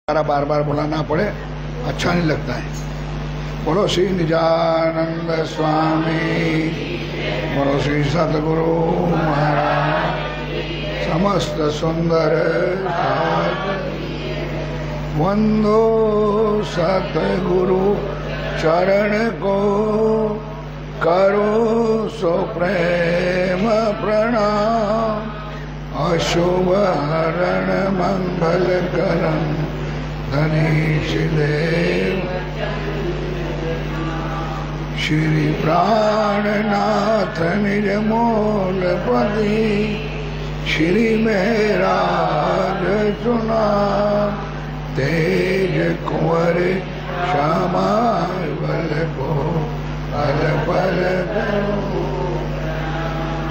बार बार बुलाना पड़े अच्छा नहीं लगता है। बोलो श्री निजानंद स्वामी, बोलो श्री सतगुरु महाराज, समस्त सुंदर वंदो सतगुरु चरण को, करो सो प्रेम प्रणाम। अशुभ हरण मंगल करम धनीश देव, श्री प्राणनाथ निज मूल पति, श्री महराज सुना। तेज कुंवर श्यामा बल को पल पल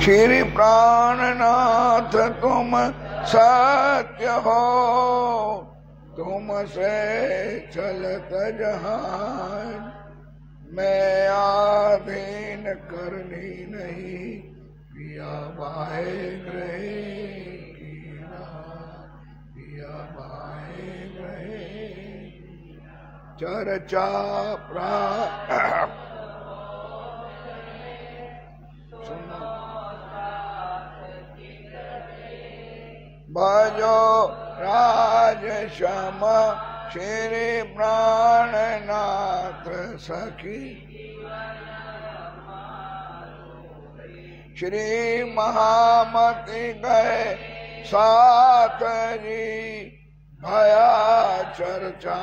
श्री प्राणनाथ तुम सत्य हो, तुम से चलत जहान। मैं आधीन करनी नहीं, पिया बाए गए पिया बाए गए। चर्चा भजो राज श्यामा, श्री प्राणनाथ सखी। श्री महामति गए साथ जी, भया चर्चा।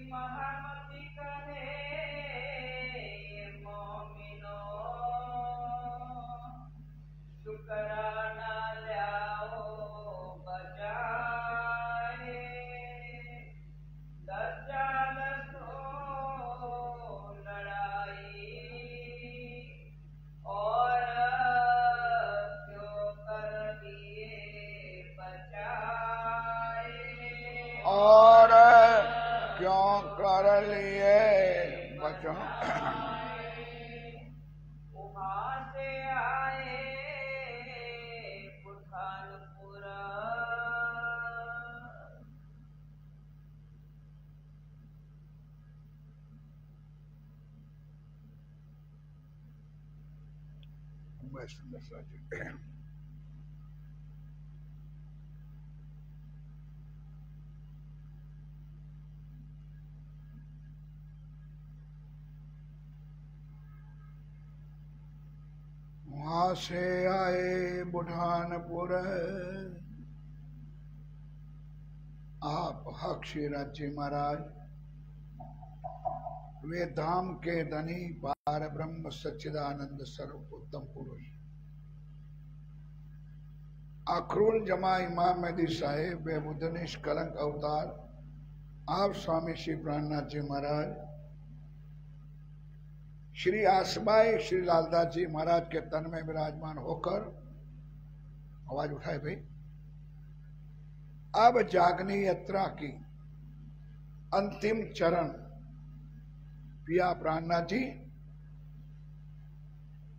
महामति कहे मोमिनो, शुकराना ल्याओ बजाए। दज्जाल सो लड़ाई, और क्यों कर लिए बचाए। और क्यों कर लिए बचा। वहाँ से आए बुरहानपुर, वहां से आए बुरहानपुर। आप हक श्री राज्य महाराज, वे धाम के धनी पार ब्रह्म सच्चिदानंद स्वरूप उत्तम पुरुष अखरूल जमा इमाम मेहदी साहेब, वे बुद्ध निष्कलंक अवतार। आप स्वामी श्री प्राणनाथ जी महाराज, श्री आसबाई श्री लालदास जी महाराज के तन में विराजमान होकर, आवाज उठाए भाई, अब जागनी यात्रा की अंतिम चरण पिया प्राणनाथ जी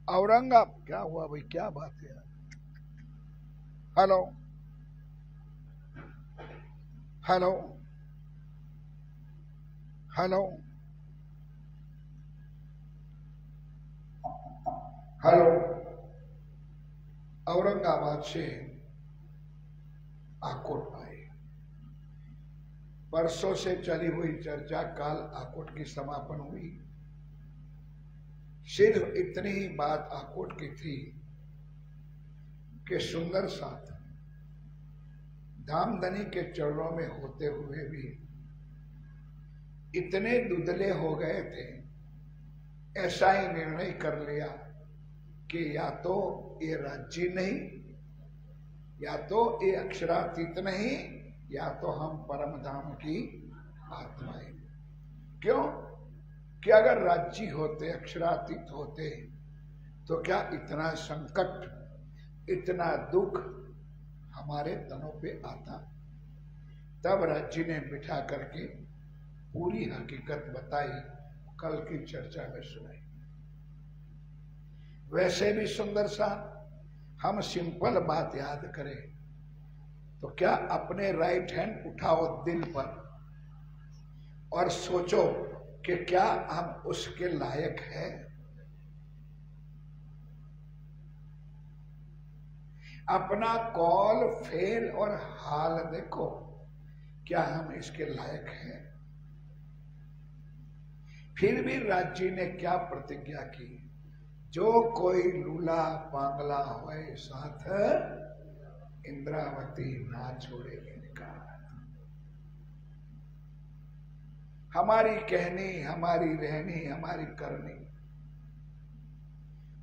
औरंगाबाद। क्या हुआ भाई, क्या बात है? Hello hello hello hello. Aurangabad से आकोट आए। परसों से चली हुई चर्चा काल आकोट की समापन हुई। सिर्फ इतनी ही बात आकोट की थी कि सुंदर साथ धामधनी के चरणों में होते हुए भी इतने दुधले हो गए थे, ऐसा ही निर्णय कर लिया कि या तो ये राज्य नहीं, या तो ये अक्षरातीत नहीं, या तो हम परम धाम की आत्माएं। क्यों कि अगर राज्य होते, अक्षरातीत होते, तो क्या इतना संकट, इतना दुख हमारे तनों पे आता? तब राज्य ने बिठा करके पूरी हकीकत बताई, कल की चर्चा में सुनाई। वैसे भी सुंदर सा हम सिंपल बात याद करें तो क्या अपने राइट हैंड उठाओ दिल पर और सोचो कि क्या हम उसके लायक हैं? अपना कॉल, फेल और हाल देखो, क्या हम इसके लायक हैं? फिर भी राज्य ने क्या प्रतिज्ञा की, जो कोई लूला पांगला होए साथ इंद्रावती ना छोड़ेगी। हमारी कहनी, हमारी रहनी, हमारी करनी,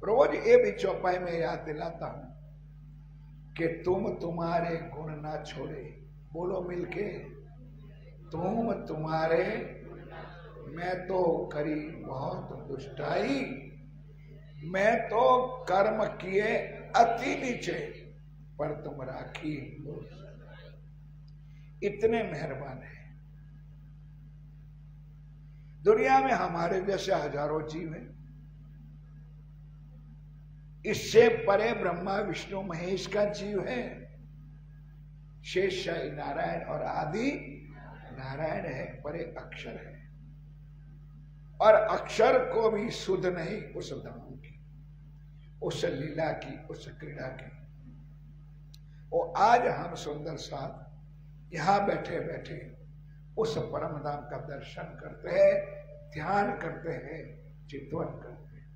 रोज ये भी चौपाई में याद दिलाता हूं कि तुम तुम्हारे गुण ना छोड़े। बोलो मिलके, तुम तुम्हारे, मैं तो करी बहुत दुष्टाई, मैं तो कर्म किए अति नीचे, पर तुम राखी। इतने मेहरबान है। दुनिया में हमारे जैसे हजारों जीव हैं, इससे परे ब्रह्मा विष्णु महेश का जीव है, शेष नारायण और आदि नारायण है, परे अक्षर है। और अक्षर को भी सुध नहीं उस धाम की, उस लीला की, उस क्रीड़ा की। वो आज हम सुंदर साथ यहां बैठे बैठे उस परम धाम का दर्शन करते हैं, ध्यान करते हैं, चिंतन करते हैं।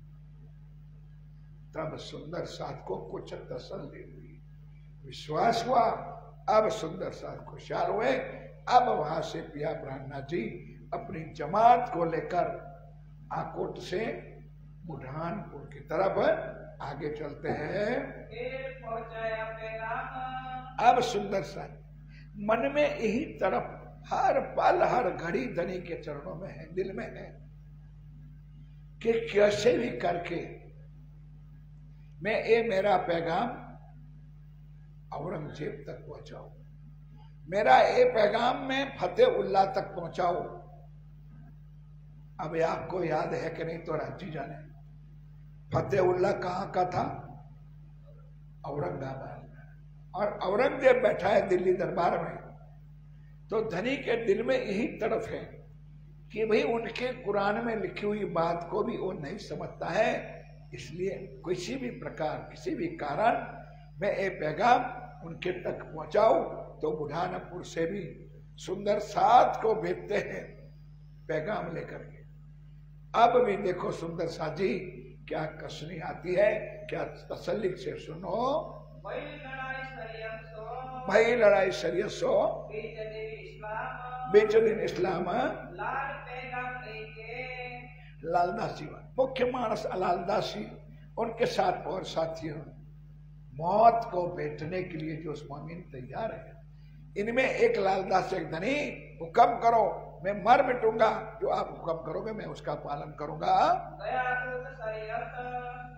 तब सुंदर साथ को कुछ तसल्ली हुई, विश्वास हुआ। अब सुंदर साथ खुशहाल हुए। अब वहां से पिया ब्रह्मनाथ जी अपनी जमात को लेकर आकोट से बुढ़ानपुर की तरफ आगे चलते हैं। अब सुंदर सा मन में यही तरफ हर पल हर घड़ी धनी के चरणों में है, दिल में है कि कैसे भी करके मैं ये मेरा पैगाम औरंगजेब तक पहुंचाऊं, मेरा ये पैगाम मैं फतेहुल्लाह तक पहुंचाऊं। अब आपको याद है कि नहीं तो राज्य जाने, फतेहुल्लाह कहां का था? औरंगाबाद। और औरंगजेब बैठा है दिल्ली दरबार में। तो धनी के दिल में यही तरफ है कि भाई उनके कुरान में लिखी हुई बात को भी वो नहीं समझता है, इसलिए किसी भी प्रकार, किसी भी कारण मैं ये पैगाम उनके तक पहुंचाऊं। तो बुढ़ानपुर से भी सुंदर साथ को भेजते हैं पैगाम लेकर के। अब भी देखो सुंदर साथ जी क्या कसनी आती है, क्या तसल्ली से सुनो। भाई लड़ाई शरीयत सो बेच दिन इस्लाम लालदासी, मुख्य मानस लालदासी, उनके साथ और साथियों मौत को बेचने के लिए जो स्वामी तैयार है। इनमें एक लालदास, एक धनी, हुक्म करो मैं मर मिटूंगा, जो आप हुक्म करोगे मैं उसका पालन करूंगा।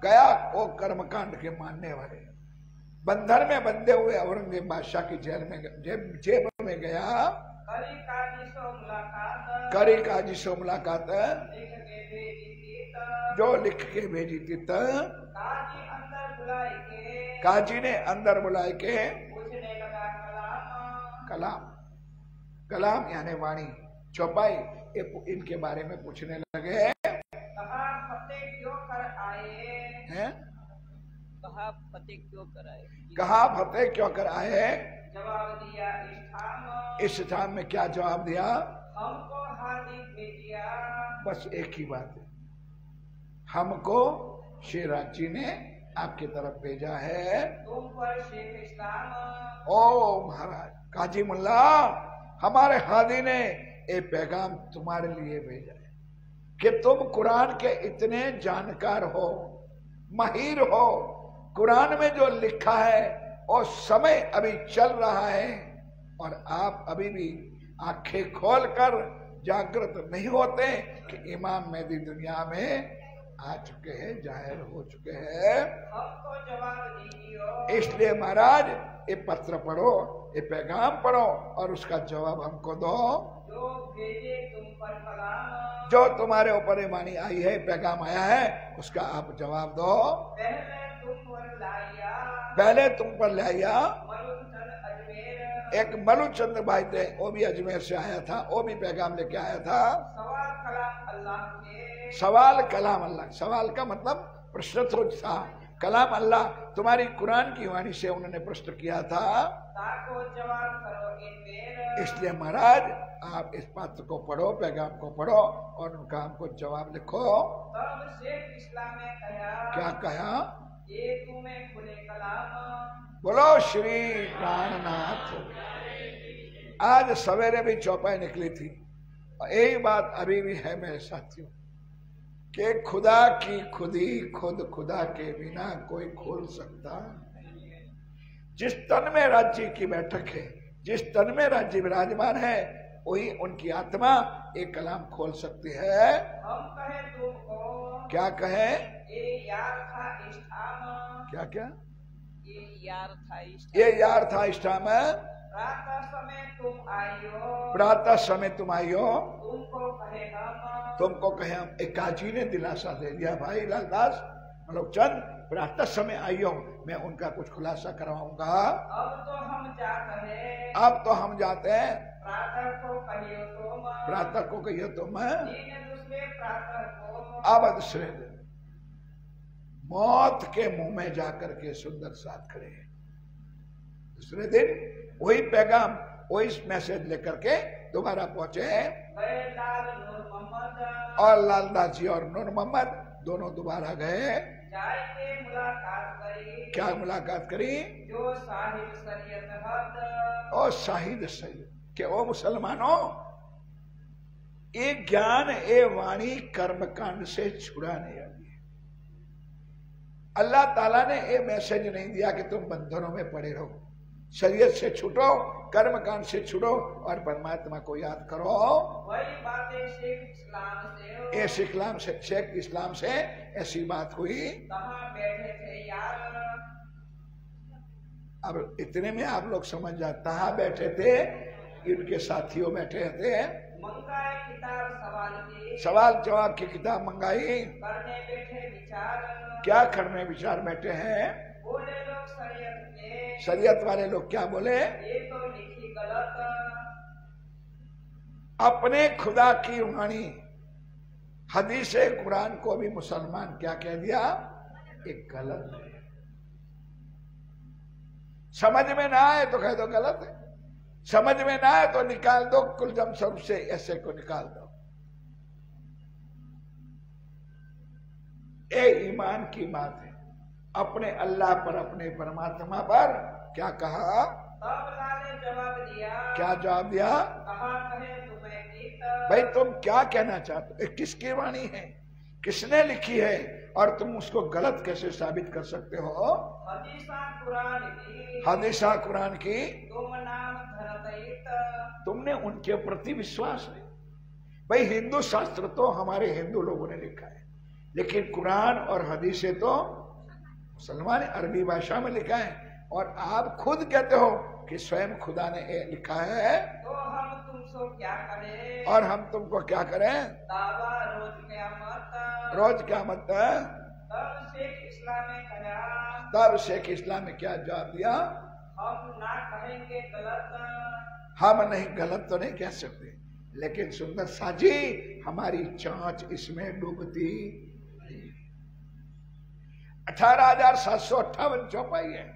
गया वो कर्मकांड के मानने वाले बंधन में बंधे हुए औरंगजेब बादशाह की जेल में जेब में गया। करी काजी से मुलाकात जो लिख के भेजी थी, काजी ने अंदर बुलाए के कलाम, कलाम यानी वाणी, चौपाई, इनके बारे में पूछने लगे हैं। कहा फतेह क्यों कर आए हैं? कहा फतेह क्यों कर आए? कहा फतेह क्यों कर आए? जवाब दिया इस धाम में क्या जवाब दिया? हमको हार्दिक भेजिया। बस एक ही बात है, हमको शेराज जी ने आपकी तरफ भेजा है। तुम पर शेख इस्लाम। ओ महाराज काजी मुल्ला, हमारे हादी ने ये पैगाम तुम्हारे लिए भेजा है कि तुम कुरान के इतने जानकार हो, माहिर हो, कुरान में जो लिखा है और समय अभी चल रहा है और आप अभी भी आंखें खोलकर जागृत नहीं होते कि इमाम मेहदी दुनिया में आ चुके हैं, जाहिर हो चुके हैं। हमको जवाब दीजिए। इसलिए महाराज ये पत्र पढ़ो, ये पैगाम पढ़ो और उसका जवाब हमको दो। जो भेजे तुम पर कलाम, जो तुम्हारे ऊपर ये वाणी आई है, पैगाम आया है, उसका आप जवाब दो। पहले तुम पर लाया एक मलुचंद भाई थे, वो भी अजमेर से आया था, वो भी पैगाम लेके आया था। सवाल कलाम अल्लाह के, सवाल कलाम अल्लाह, सवाल का मतलब प्रश्न था, कलाम अल्लाह तुम्हारी कुरान की वाणी से उन्होंने प्रश्न किया था। ताको जवाब करो इन मेर। इसलिए महाराज आप इस पत्र को पढ़ो, पैगाम को पढ़ो और उनका हमको जवाब लिखो। तब शेख इस्लाम ने कहा, क्या कहा? ये तुम्हें खुले कलाम। बोलो श्री प्राणनाथ। आज सवेरे भी चौपाई निकली थी और यही बात अभी भी है मेरे साथियों कि खुदा की खुदी खुद खुदा के बिना कोई खोल सकता। जिस तन में राज्य की बैठक है, जिस तन में राज्य विराजमान है, वही उनकी आत्मा एक कलाम खोल सकती है। हम कहे तुमको, क्या कहे? ये यार था इस्लाम। क्या क्या? ये यार था इस ये यार था इष्टा में। प्रातः समय तुम आइयो, प्रातः समय तुम आइयो, तुमको कहे हम। तुमको कहे हम। एक काजी ने दिलासा दे दिया, भाई लालदास मतलब चंद प्रातः समय आइयो, मैं उनका कुछ खुलासा करवाऊंगा। अब तो हम जाते हैं, अब तो हम जाते हैं। प्रातः को कहियो तुम, प्रातः को कहियो तुम, दिन दूसरे प्रातः को। अब दूसरे दिन मौत के मुंह में जाकर के सुंदर साथ खड़े हैं। दूसरे दिन वही पैगाम, वही मैसेज लेकर के दोबारा पहुंचे हैं। गए लाल नूर मोहम्मद, और लालदास जी और नूर मोहम्मद दोनों दोबारा गए। जाए के मुलाकात करी। क्या मुलाकात करी? जो साहिब शरीयत हद, और शाहिद सही कि ओ मुसलमानों, ये ज्ञान ये वाणी कर्मकांड से छुड़ाने वाली है। अल्लाह ताला ने ये मैसेज नहीं दिया कि तुम बंधनों में पड़े रहो, शरीयत से छूटो, कर्मकांड से छूटो और परमात्मा को याद करो। वही बातें शेख इस्लाम से, ये शेख इस्लाम से ऐसी बात हुई। कहाँ बैठे थे यार। अब इतने में आप लोग समझ जाते, कहाँ बैठे थे? इनके साथियों बैठे थे। मंगाए किताब सवाल की, सवाल जवाब की किताब मंगाई। करने बैठे विचार। क्या करने विचार बैठे हैं? बोले लोग शरीयत के, शरीयत वाले लोग क्या बोले? ये तो लिखी गलत। अपने खुदा की वाणी हदीस कुरान को भी मुसलमान क्या कह दिया? एक गलत है। समझ में ना आए तो कह दो गलत है, समझ में ना आए तो निकाल दो, कुलजम सब से ऐसे को निकाल दो। ये ईमान की बात है। अपने अल्लाह पर, अपने परमात्मा पर क्या कहा? तब लाले जवाब दिया, क्या जवाब दिया? कहा कहे तुम्हें गीत। भाई तुम क्या कहना चाहते हो? किसकी वाणी है, किसने लिखी है और तुम उसको गलत कैसे साबित कर सकते हो? हदीसा कुरान की, हदीसा कुरान की। तुम नाम धरत। तुमने उनके प्रति विश्वास नहीं। भाई हिंदू शास्त्र तो हमारे हिंदू लोगों ने लिखा है, लेकिन कुरान और हदीसें तो मुसलमान अरबी भाषा में लिखा है। और आप खुद कहते हो कि स्वयं खुदा ने ये लिखा है, तो हम तुमसे क्या करें? और हम तुमको क्या करें? दावा रोज क़यामत। रोज क्या मत? तब शेख इस्लाम ने कहा, तब शेख इस्लाम ने क्या जवाब दिया? हम ना कहेंगे गलत। हम नहीं, गलत तो नहीं कह सकते, लेकिन सुंदर साजी हमारी चांच इसमें डूबती। 18,758 चौपाई है।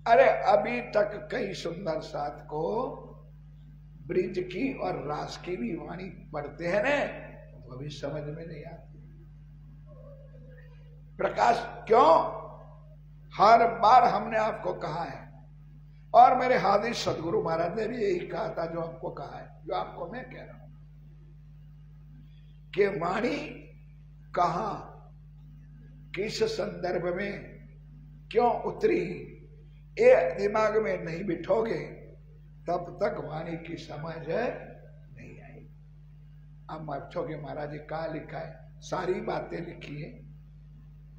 अरे अभी तक कई सुंदर साथ को ब्रिज की और रास की भी वाणी पढ़ते हैं ना, वो भी समझ में नहीं आती। प्रकाश क्यों? हर बार हमने आपको कहा है, और मेरे हादी सदगुरु महाराज ने भी यही कहा था जो आपको कहा है, जो आपको मैं कह रहा हूं कि वाणी कहां, किस संदर्भ में, क्यों उतरी, ये दिमाग में नहीं बिठोगे तब तक वाणी की समझ नहीं आई। आप पूछोगे महाराज जी कहाँ लिखा है? सारी बातें लिखी है।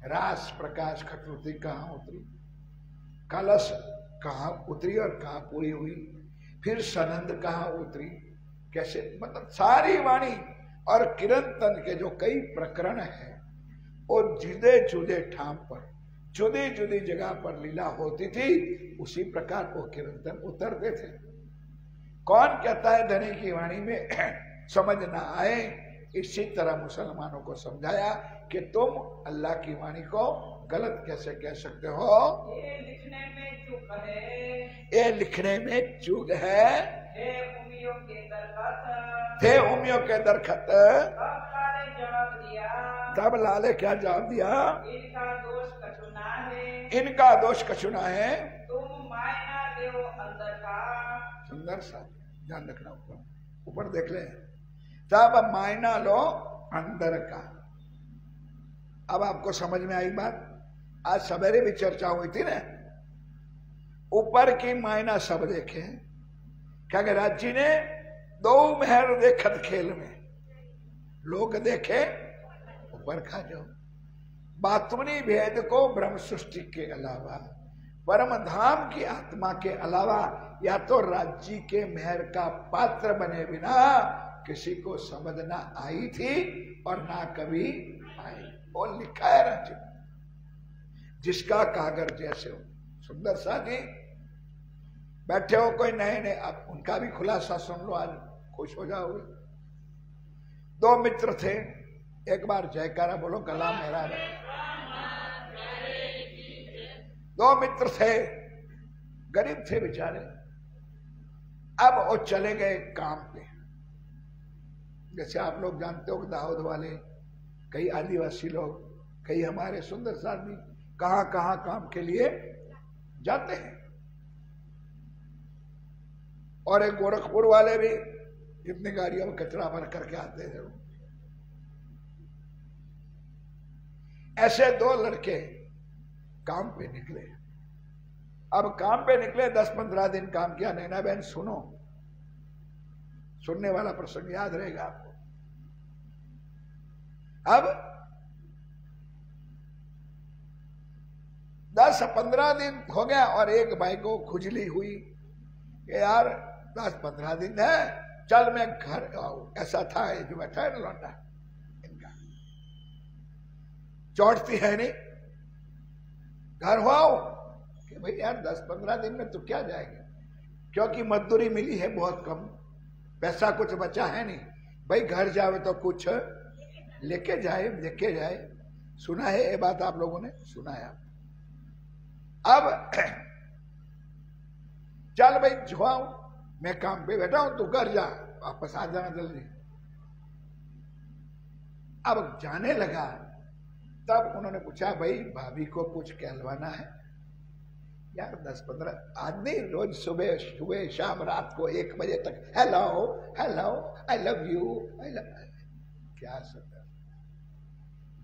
रास प्रकाश खटरुति कहाँ उतरी, कलश कहाँ उतरी और कहाँ पूरी हुई, फिर सनंद कहाँ उतरी, कैसे, मतलब सारी वाणी और किरंतन के जो कई प्रकरण है और जुदे जुदे ठाम पर जुदी जुदी जगह पर लीला होती थी, उसी प्रकार वो किरंतन उतरते थे। कौन कहता है धनी की वाणी में समझ ना आए? इसी तरह मुसलमानों को समझाया कि तुम अल्लाह की वाणी को गलत कैसे कह सकते हो? ये लिखने में चूक है, ये लिखने में चूक है। थे उमियों के दरखत, थे उमियों के दरखत। तब लाले जवाब दिया, तब लाले क्या जवाब दिया? इनका दोष कछुना है, इनका दोष कछुना है। तुम मायना देव अंदर का। सुंदर सा ध्यान रखना, ऊपर ऊपर देख ले। तब मायना लो अंदर का। अब आपको समझ में आई बात? आज सवेरे भी चर्चा हुई थी ना, ऊपर की मायना सब देखे। क्या राज जी ने दो मेहर देखत खेल में, लोग देखे ऊपर खा जाओ। बातुनी भेद को ब्रह्म सृष्टि के अलावा, परम धाम की आत्मा के अलावा, या तो राज्य के मेहर का पात्र बने बिना किसी को समझ ना आई थी और ना कभी आई। और लिखा है राज्य जिसका कागर जैसे हो। सुंदर सा जी बैठे हो कोई नए नए, अब उनका भी खुलासा सुन लो, आज खुश हो जाओगे। दो मित्र थे, एक बार जयकारा बोलो, गला मेरा रहे। दो मित्र थे, गरीब थे बेचारे। अब वो चले गए काम पे। जैसे आप लोग जानते हो दाऊद वाले, कई आदिवासी लोग, कई हमारे सुंदर सा आदमी कहां कहां काम के लिए जाते हैं। और एक गोरखपुर वाले भी कितनी गाड़ियों में कचरा भर करके आते थे। ऐसे दो लड़के काम पे निकले। अब काम पे निकले, 10-15 दिन काम किया। नैना बहन सुनो, सुनने वाला प्रसंग याद रहेगा आपको। अब 10-15 दिन हो गया और एक भाई को खुजली हुई कि यार 10-15 दिन है, चल मैं घर आऊं। ऐसा था ये जो बैठा है लौटा इनका, चौटती है नहीं, घर हो आओ कि भाई यार 10-15 दिन में तो क्या जाएगा, क्योंकि मजदूरी मिली है बहुत कम, पैसा कुछ बचा है नहीं। भाई घर जावे तो कुछ लेके जाए, लेके जाए। सुना है ये बात आप लोगों ने? सुना है आप? अब चल भाई जुआओ, मैं काम पे बैठा हूं, तू घर जा, वापस आ जाना जल्दी। अब जाने लगा, तब उन्होंने पूछा भाई भाभी को कुछ कहलवाना है? यार 10-15 आदमी रोज सुबह सुबह शाम रात को 1 बजे तक hello hello I love you I love, क्या सदा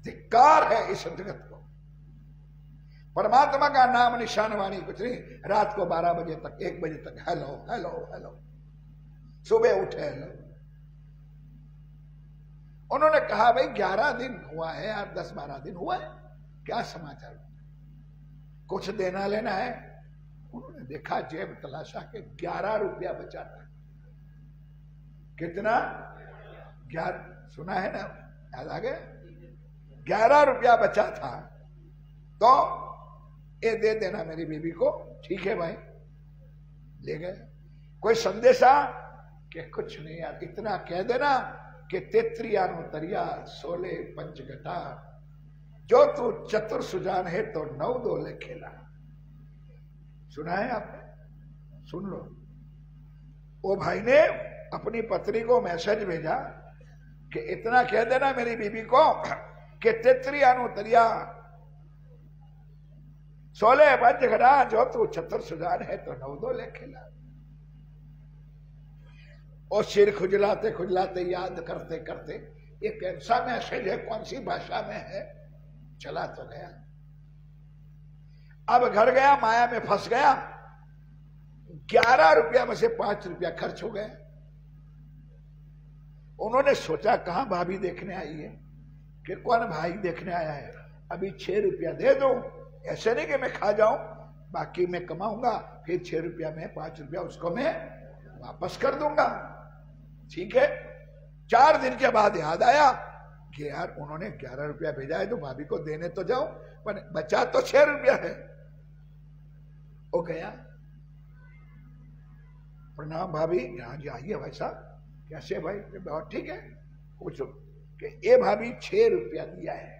धिक्कार है इस जगत को। परमात्मा का नाम निशान वाणी कुछ नहीं। रात को 12 बजे तक 1 बजे तक हेलो हेलो हेलो, सुबह उठे हेलो। उन्होंने कहा भाई 11 दिन हुआ है यार, 10-12 दिन हुआ है, क्या समाचार, कुछ देना लेना है? उन्होंने देखा, जेब तलाशा के 11 रुपया बचा था। कितना? 11, सुना है ना, याद आ गया? 11 रुपया बचा था। तो ये दे देना मेरी बीबी को। ठीक है भाई, ले गए। कोई संदेशा कि कुछ नहीं यार, इतना कह देना कि 33 तरिया 16 पंचघटा, जो तू चतुर सुजान है तो 9-2 ले खेला। सुना है आपने? सुन लो। वो भाई ने अपनी पत्नी को मैसेज भेजा कि इतना कह देना मेरी बीबी को कि 33 तरिया 16 पंचघटा, जो तू चतुर सुजान है तो 9-2 ले खेला। और सिर खुजलाते खुजलाते याद करते करते, ये कैसा मैसेज है, कौन सी भाषा में है, चला तो गया। अब घर गया, माया में फंस गया। 11 रुपया में से 5 रुपया खर्च हो गए। उन्होंने सोचा कहां भाभी देखने आई है, कि कौन भाई देखने आया है, अभी 6 रुपया दे दो, ऐसे नहीं कि मैं खा जाऊं, बाकी मैं कमाऊंगा, फिर 6 रुपया में 5 रुपया उसको मैं वापस कर दूंगा। ठीक है। 4 दिन के बाद याद आया कि यार उन्होंने 11 रुपया भेजा है तो भाभी को देने तो जाओ, पर बचा तो 6 रुपया है। वो गया, प्रणाम भाभी, यहाँ जी आइए भाई साहब, कैसे भाई, बहुत ठीक है, पूछो कि ये भाभी 6 रुपया दिया है।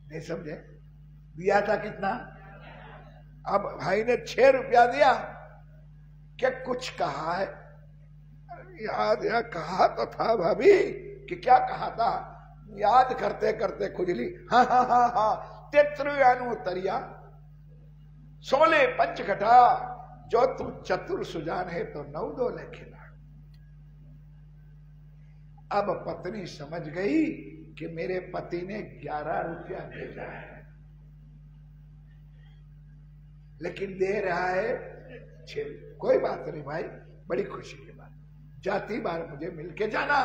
नहीं समझे, दिया था कितना? अब भाई ने 6 रुपया दिया, क्या कुछ कहा है? याद या कहा तो था भाभी, कि क्या कहा था, याद करते करते खुजली, हाँ हाँ हाँ हाँ, 33 तरिया 16 पंचघटा, जो तू चतुर सुजान है तो 9 दो खिला। अब पत्नी समझ गई कि मेरे पति ने 11 रुपया भेजा है, लेकिन दे रहा है 6। कोई बात नहीं भाई, बड़ी खुशी की बात, जाती बार मुझे मिलके जाना,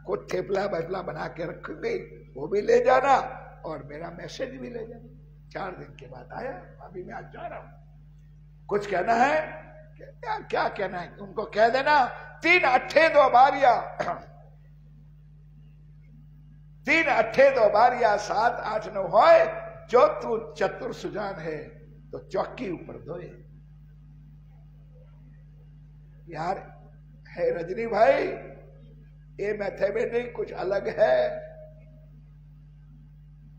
कुछ थेपला बैपला बना के रखूंगी, वो भी ले जाना, और मेरा मैसेज भी ले जाना। 4 दिन के बाद आया, अभी मैं आज जा रहा हूं, कुछ कहना है? क्या कहना है? उनको कह देना 3 अट्ठे 2 बारिया 3 अट्ठे 2 बारिया 7 8 9 होए, जो तू चतुर सुजान है तो चौकी ऊपर धोए। यार है रजनी भाई, ये मैथमेटिक्स कुछ अलग है।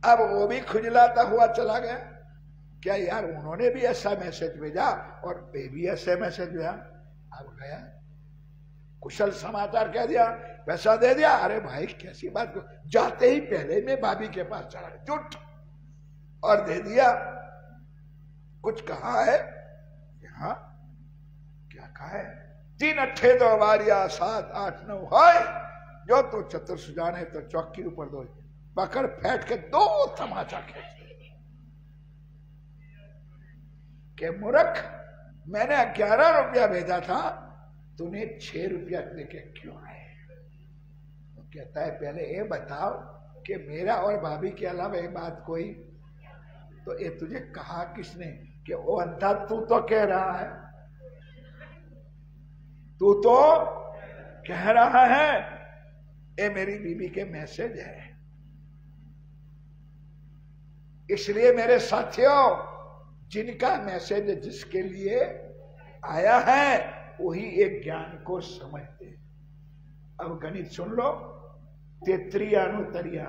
अब वो भी खुजलाता हुआ चला गया, क्या यार उन्होंने भी ऐसा मैसेज भेजा और ये भी ऐसे मैसेज भेजा। अब गया, कुशल समाचार कह दिया, पैसा दे दिया। अरे भाई कैसी बात को, जाते ही पहले में भाभी के पास चला गया, जुट और दे दिया। कुछ कहा है? हाँ, क्या कहा है? 3 अट्ठे 2 बारिया 7 8 9 है, जो तो चतुर सुजान है तो चौकी ऊपर दो, पकड़ फेंट के 2 तमाचा खींच के, मूर्ख, मैंने 11 रुपया भेजा था, तूने 6 रुपया लेके क्यों आए? तो कहता है पहले ये बताओ कि मेरा और भाभी के अलावा ये बात कोई, तो ये तुझे कहा किसने? कि वो अंधा तू तो कह रहा है, तू तो कह रहा है, ये मेरी बीवी के मैसेज है। इसलिए मेरे साथियों, जिनका मैसेज जिसके लिए आया है वही एक ज्ञान को समझते। अब गणित सुन लो, 33 तरिया,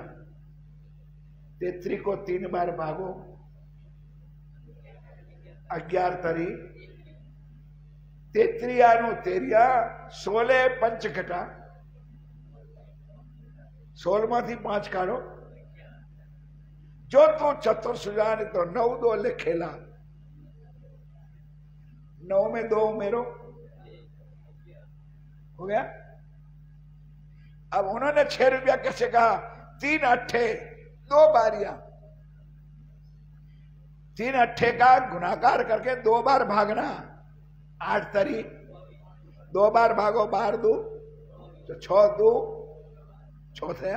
33 को 3 बार भागो, 11 तरी, 33 तेरिया 16 पंचघटा, 16 माथी 5 काढो, जो तू चतुर सुजान तो 9 दो खेला, 9 में 2 उमेरो, हो गया। अब उन्होंने 6 रुपया कैसे कहा? 3 अट्ठे 2 बारियां, 3 अट्ठे का गुणाकार करके 2 बार भागना, 8 तरी, 2 बार भागो, 12 2 तो 6 2 6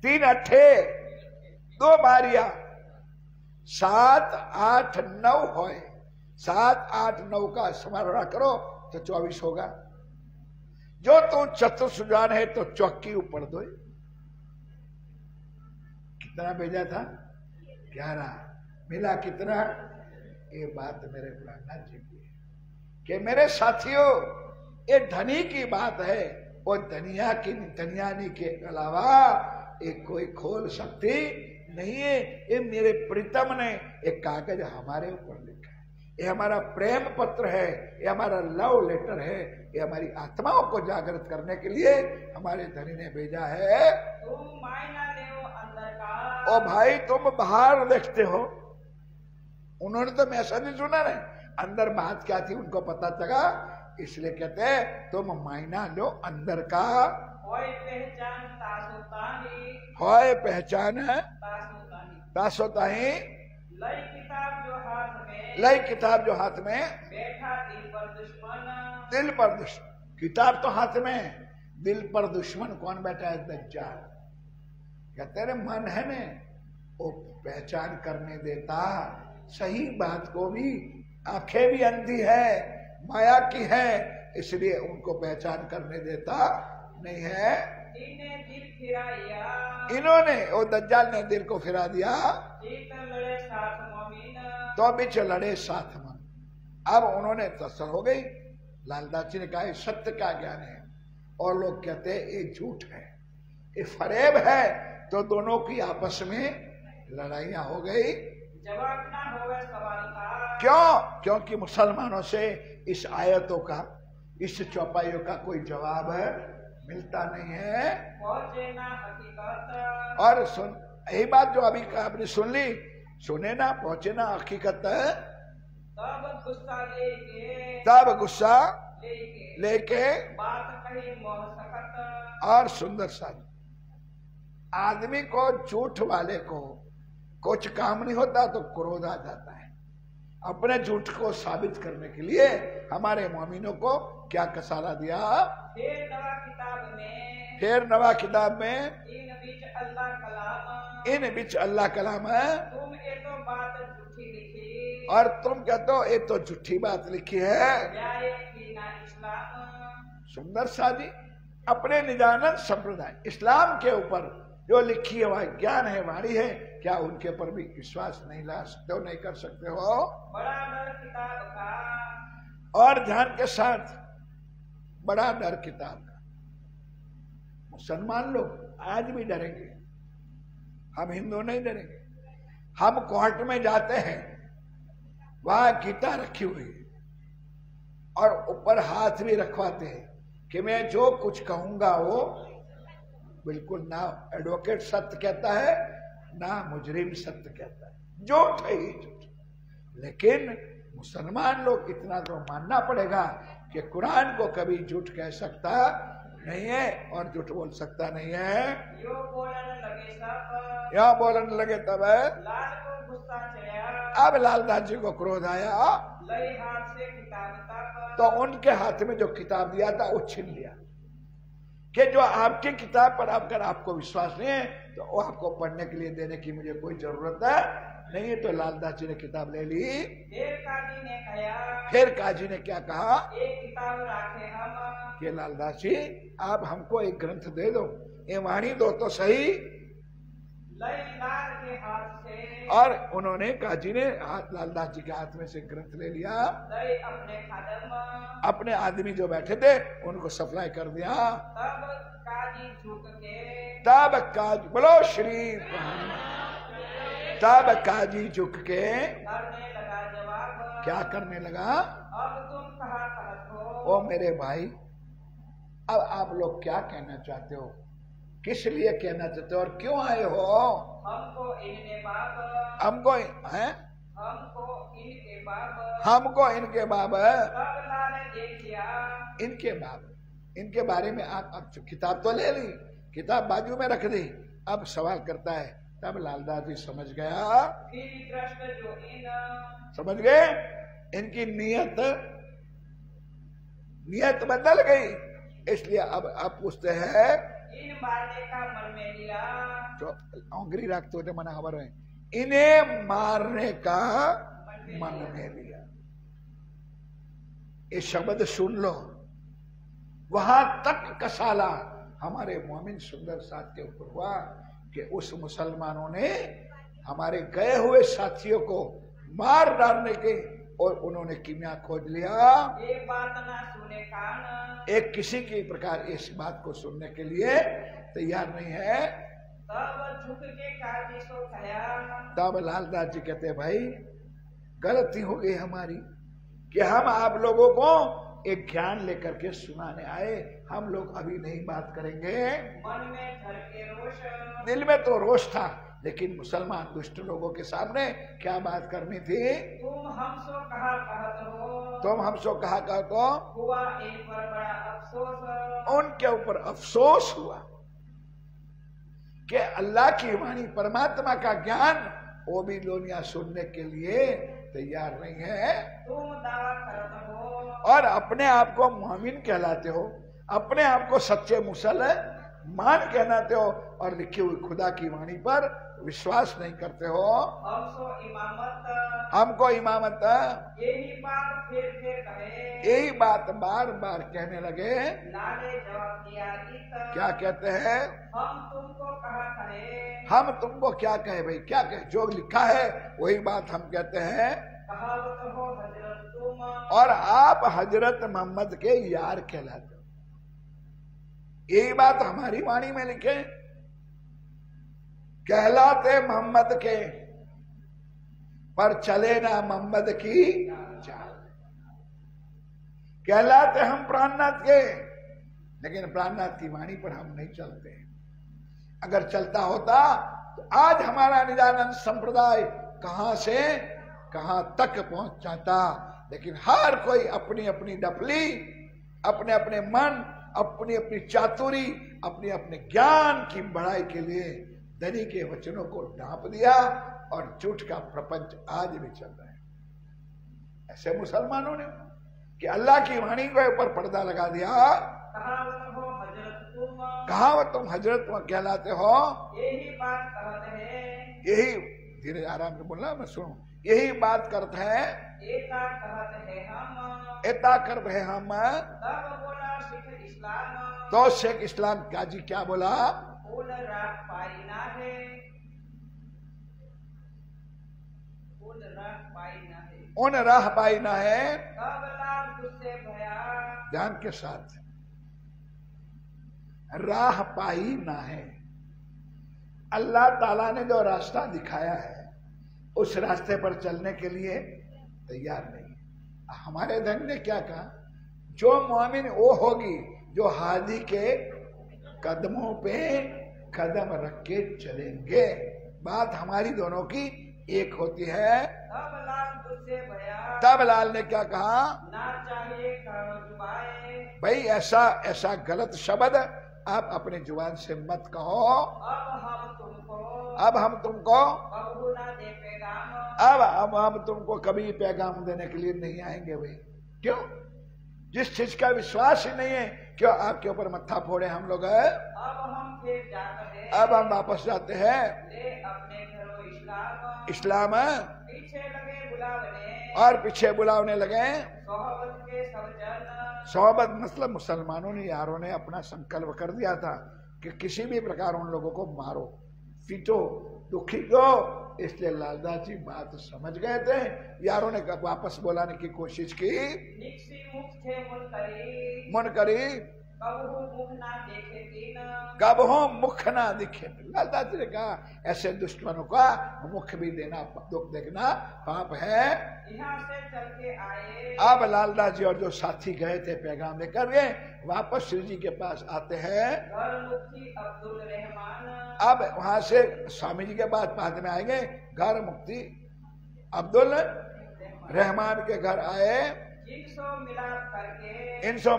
3 अट्ठे 2 बारियां, 7 8 9 होए, 7 8 9 का स्मरण करो तो 24 होगा। जो तू चतुर सुजान है तो चौकी ऊपर दो। कितना भेजा था? 11, मिला कितना? ये बात मेरे प्राणनाथ जी की है कि मेरे साथियों, ये धनी की बात है, वो धनियानी के अलावा एक कोई खोल सकती नहीं है। ये मेरे प्रीतम ने एक कागज हमारे ऊपर लिखा है, ये हमारा प्रेम पत्र है, ये हमारा लव लेटर है, ये हमारी आत्माओं को जागृत करने के लिए हमारे धनी ने भेजा है। तुम मायना ले अंदर का। ओ भाई तुम बाहर देखते हो, उन्होंने तो मैसेज नहीं सुना नहीं, अंदर बात क्या थी उनको पता चला, इसलिए कहते हैं तुम मायना लो अंदर का। होय पहचान तासोताही, होय पहचान है तासोताही, लय किताब जो हाथ में बैठा दिल पर दुश्मन, दिल पर दुश्मन। किताब तो हाथ में, दिल पर दुश्मन कौन बैठा है? दज्जाल। कहते हैं मन है ने वो पहचान करने देता सही बात को भी, आंखें भी अंधी है, माया की है, इसलिए उनको पहचान करने देता नहीं है। दिल फिराया, इन्होंने वो दज्जाल ने दिल को फिरा दिया, लड़े साथ मोमिन, तो बीच लड़े साथ मन। अब उन्होंने तसल्ली हो गई। लालदास जी ने कहा सत्य का ज्ञान है, और लोग कहते हैं ये झूठ है, ये फरेब है, तो दोनों की आपस में लड़ाइयां हो गई। जवाब ना होवे सवाल का, क्यों? क्योंकि मुसलमानों से इस आयतों का, इस चौपाइयों का कोई जवाब मिलता नहीं है। पहुंचे ना हकीकत, और सुन, यही बात जो अभी आपने सुन ली, सुने ना पहुंचे ना हकीकत, तब गुस्सा लेके, तब गुस्सा लेके लेके। बात कही मोह सकत, और सुंदर सा आदमी को, झूठ वाले को कुछ काम नहीं होता तो क्रोध आ जाता है। अपने झूठ को साबित करने के लिए हमारे मोमिनों को क्या कसारा दिया? फिर नवा किताब में, फिर नवा किताब में इन बीच अल्लाह कलाम, इन बीच अल्लाह कलाम है, तुम ये तो बात झूठी लिखी, और तुम कहते हो ये तो झूठी बात लिखी है। न्याय की ना इस्लाम, सुंदर सा जी, अपने निजानंद संप्रदाय इस्लाम के ऊपर जो लिखी है ज्ञान है, वाणी है, क्या उनके पर भी विश्वास नहीं ला सकते हो? नहीं कर सकते हो? बड़ा डर किताब का, और ध्यान के साथ, बड़ा डर किताब का। मुसलमान लोग आज भी डरेंगे, हम हिंदू नहीं डरेंगे। हम कोर्ट में जाते हैं, वहां गीता रखी हुई है, और ऊपर हाथ भी रखवाते हैं कि मैं जो कुछ कहूंगा वो बिल्कुल, ना एडवोकेट सत्य कहता है, ना मुजरिम सत्य कहता है, झूठ है ही झूठ। लेकिन मुसलमान लोग इतना तो मानना पड़ेगा कि कुरान को कभी झूठ कह सकता नहीं है, और झूठ बोल सकता नहीं है। यो बोलने लगे सब, यहाँ बोलने लगे तब लाल को गुस्सा चढ़ा, अब लालदास जी को क्रोध आया, लई हाथ से किताब तक, तो उनके हाथ में जो किताब दिया था वो छीन लिया, कि जो आपकी किताब पर अगर आपको विश्वास नहीं है तो वो आपको पढ़ने के लिए देने की मुझे कोई जरूरत नहीं है। तो लालदास जी ने किताब ले ली। फिर काजी ने कहा, फिर काजी ने क्या कहा एक किताब रखे हम, कि लालदास जी आप हमको एक ग्रंथ दे दो, ये वाणी दो तो सही। लई लाल के हाथ से, और उन्होंने, काजी ने लालदास जी के हाथ में से ग्रंथ ले लिया, लई अपने खादम, अपने आदमी जो बैठे थे उनको सप्लाई कर दिया। तब काजी झुक के, तब काजी, बोलो श्री, तब काजी झुक के करने लगा जवाब, क्या करने लगा? अब तुम कहा कहत हो, ओ मेरे भाई, अब आप लोग क्या कहना चाहते हो, किस लिए कहना चाहते हो, और क्यों आए हो? हमको इनके बाप, हमको हैं, हमको इनके बाप, हमको इनके बाप, तब लाल देखिया, इनके बाप, इनके बारे में आप किताब तो ले ली, किताब बाजू में रख दी, अब सवाल करता है। तब लालदास जी समझ गया, फिर दृष्ट जो इन, समझ गए इनकी नियत बदल गई, इसलिए अब पूछते हैं, इन मारने का मन में लिया, जो अंग्री रखते होते मना खबर है, इन्हें मारने का मन में लिया। ये शब्द सुन लो, वहां तक कसाला हमारे मोमिन सुंदर साथ के ऊपर हुआ कि उस मुसलमानों ने हमारे गए हुए साथियों को मार डालने के, और उन्होंने कीमिया खोज लिया। एक बात ना सुने कान, एक किसी की प्रकार इस बात को सुनने के लिए तैयार नहीं है। तब झुक के काजी को कहा, तब लालदास जी कहते भाई गलती हो गई हमारी कि हम आप लोगों को एक ज्ञान लेकर के सुनाने आए, हम लोग अभी नहीं बात करेंगे। मन में धर के रोष, दिल में तो रोष था, लेकिन मुसलमान दुष्ट लोगों के सामने क्या बात करनी थी? तुम हमसो कहा कहत हो, तुम हमसो कहा तो हुआ इन पर बड़ा अफसोस, उनके ऊपर अफसोस हुआ कि अल्लाह की वाणी, परमात्मा का ज्ञान वो भी लोनिया सुनने के लिए तैयार नहीं है। तुम दावा करत हो, और अपने आप को मोमिन कहलाते हो, अपने आप को सच्चे मुसलमान कहलाते हो और लिखी हुई खुदा की वाणी पर विश्वास नहीं करते हो। हमको इमामत यही बात फिर कहे, यही बात बार बार कहने लगे। लाले जवाब दिया, क्या कहते हैं? हम तुमको कहा कहे, हम तुमको क्या कहे भाई, क्या कहे? जो लिखा है वही बात हम कहते हैं। कहावत हो हजरत तुम, और आप हजरत मोहम्मद के यार कहलाते हो। यही बात हमारी वाणी में लिखे, कहलाते मोहम्मद के पर चले ना मोहम्मद की चाल। कहलाते हम प्राणनाथ के, लेकिन प्राणनाथ की वाणी पर हम नहीं चलते। अगर चलता होता तो आज हमारा निजानंद संप्रदाय कहां से कहां तक पहुंच जाता। लेकिन हर कोई अपनी अपनी डफली, अपने अपने मन, अपनी अपनी चातुरी, अपने अपने ज्ञान की बढ़ाई के लिए धनी के वचनों को ढांप दिया और झूठ का प्रपंच आज भी चल रहा है। ऐसे मुसलमानों ने कि अल्लाह की वाणी के ऊपर पर्दा लगा दिया। कहा वो तुम हजरत कहलाते हो, यही बात कहते हैं, यही धीरे आराम से बोलना, मैं सुनूं। यही बात करते हैं, एता कहते हैं हम, एता करते हैं हम। तब बोला शेख इस्लाम, तो शेख इस्लाम काजी क्या बोला? बोल राख पाई ना है, बोल राख पाई ना है, उन राह पाई ना है। तब लाल गुस्से भया, ध्यान के साथ, राह पाई ना है। अल्लाह ताला ने जो रास्ता दिखाया है उस रास्ते पर चलने के लिए तैयार नहीं। हमारे धन ने क्या कहा? जो मोमिन वो होगी जो हादी के कदमों पे कदम रख के चलेंगे। बात हमारी दोनों की एक होती है। तब लाल गुस्से भया, तब लाल ने क्या कहा? ना चाहिए जुबाए, भाई ऐसा गलत शब्द आप अपने जुबान से मत कहो। अब हम तुमको कबू ना दे पैगाम, अब हम तुमको कभी पैगाम देने के लिए नहीं आएंगे भाई। क्यों? जिस चीज का विश्वास ही नहीं है, क्यों आपके ऊपर मत्था फोड़े हम लोग? अब हम फिर जाते हैं, अब हम वापस जाते हैं। ले अपने घरों इस्लाम, इस्लाम पीछे लगे बुलावने, और पीछे बुलावने लगे। सोहबत के सब जन, सोहबत मतलब मुसलमानों ने, यारों ने अपना संकल्प कर दिया था कि किसी भी प्रकार उन लोगों को मारो, पीटो, दुखी दो। इसलिए लालदास जी बात समझ गए थे। यारों ने वापस बुलाने की कोशिश की। निक्सी मुख थे मुनकरी, मुनकरी कबहू मुख ना देखे तीन, कब हो मुख ना दिखे। लालदास जी ने कहा ऐसे दुश्मनों का मुख भी देना, दुख देखना पाप है। यहाँ से चल के आए, अब लालदास जी और जो साथी गए थे पैगाम लेकर गए, वापस श्री जी के पास आते हैं। घर मुफ्ती अब्दुल रहमान, अब वहां से स्वामी जी के पास बाद में आएंगे। घर मुफ्ती अब्दुल रहमान के घर आए। इनसो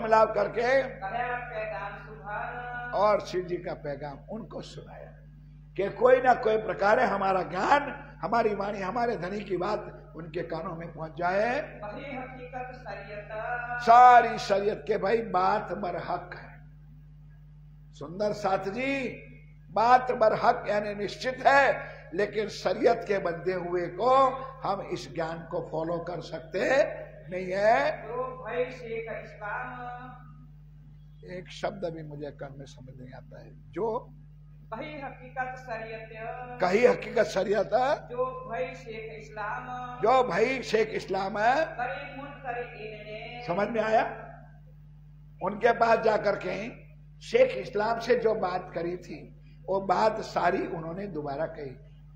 मिलाप करके पैगाम सुभान, और शिव जी का पैगाम उनको सुनाया कि कोई ना कोई प्रकार हमारा ज्ञान, हमारी वाणी, हमारे धनी की बात उनके कानों में पहुंच जाए। वही हकीकत शरीयत, सारी शरीयत के भाई बात बरहक है। सुंदर साथ जी, बात बरहक यानी निश्चित है, लेकिन शरीयत के बंधे हुए को हम इस ज्ञान को फॉलो कर सकते नहीं है। तो भाई शेख इस्लाम, एक शब्द भी मुझे कान में समझ नहीं आता है। जो वही हकीकत शरीयत, कही हकीकत शरीयत, जो भाई शेख इस्लाम, जो भाई शेख इस्लाम है। करी मुनकर इन्हें, समझ में आया? उनके पास जाकर के शेख इस्लाम से जो बात करी थी वो बात सारी उन्होंने दोबारा कही,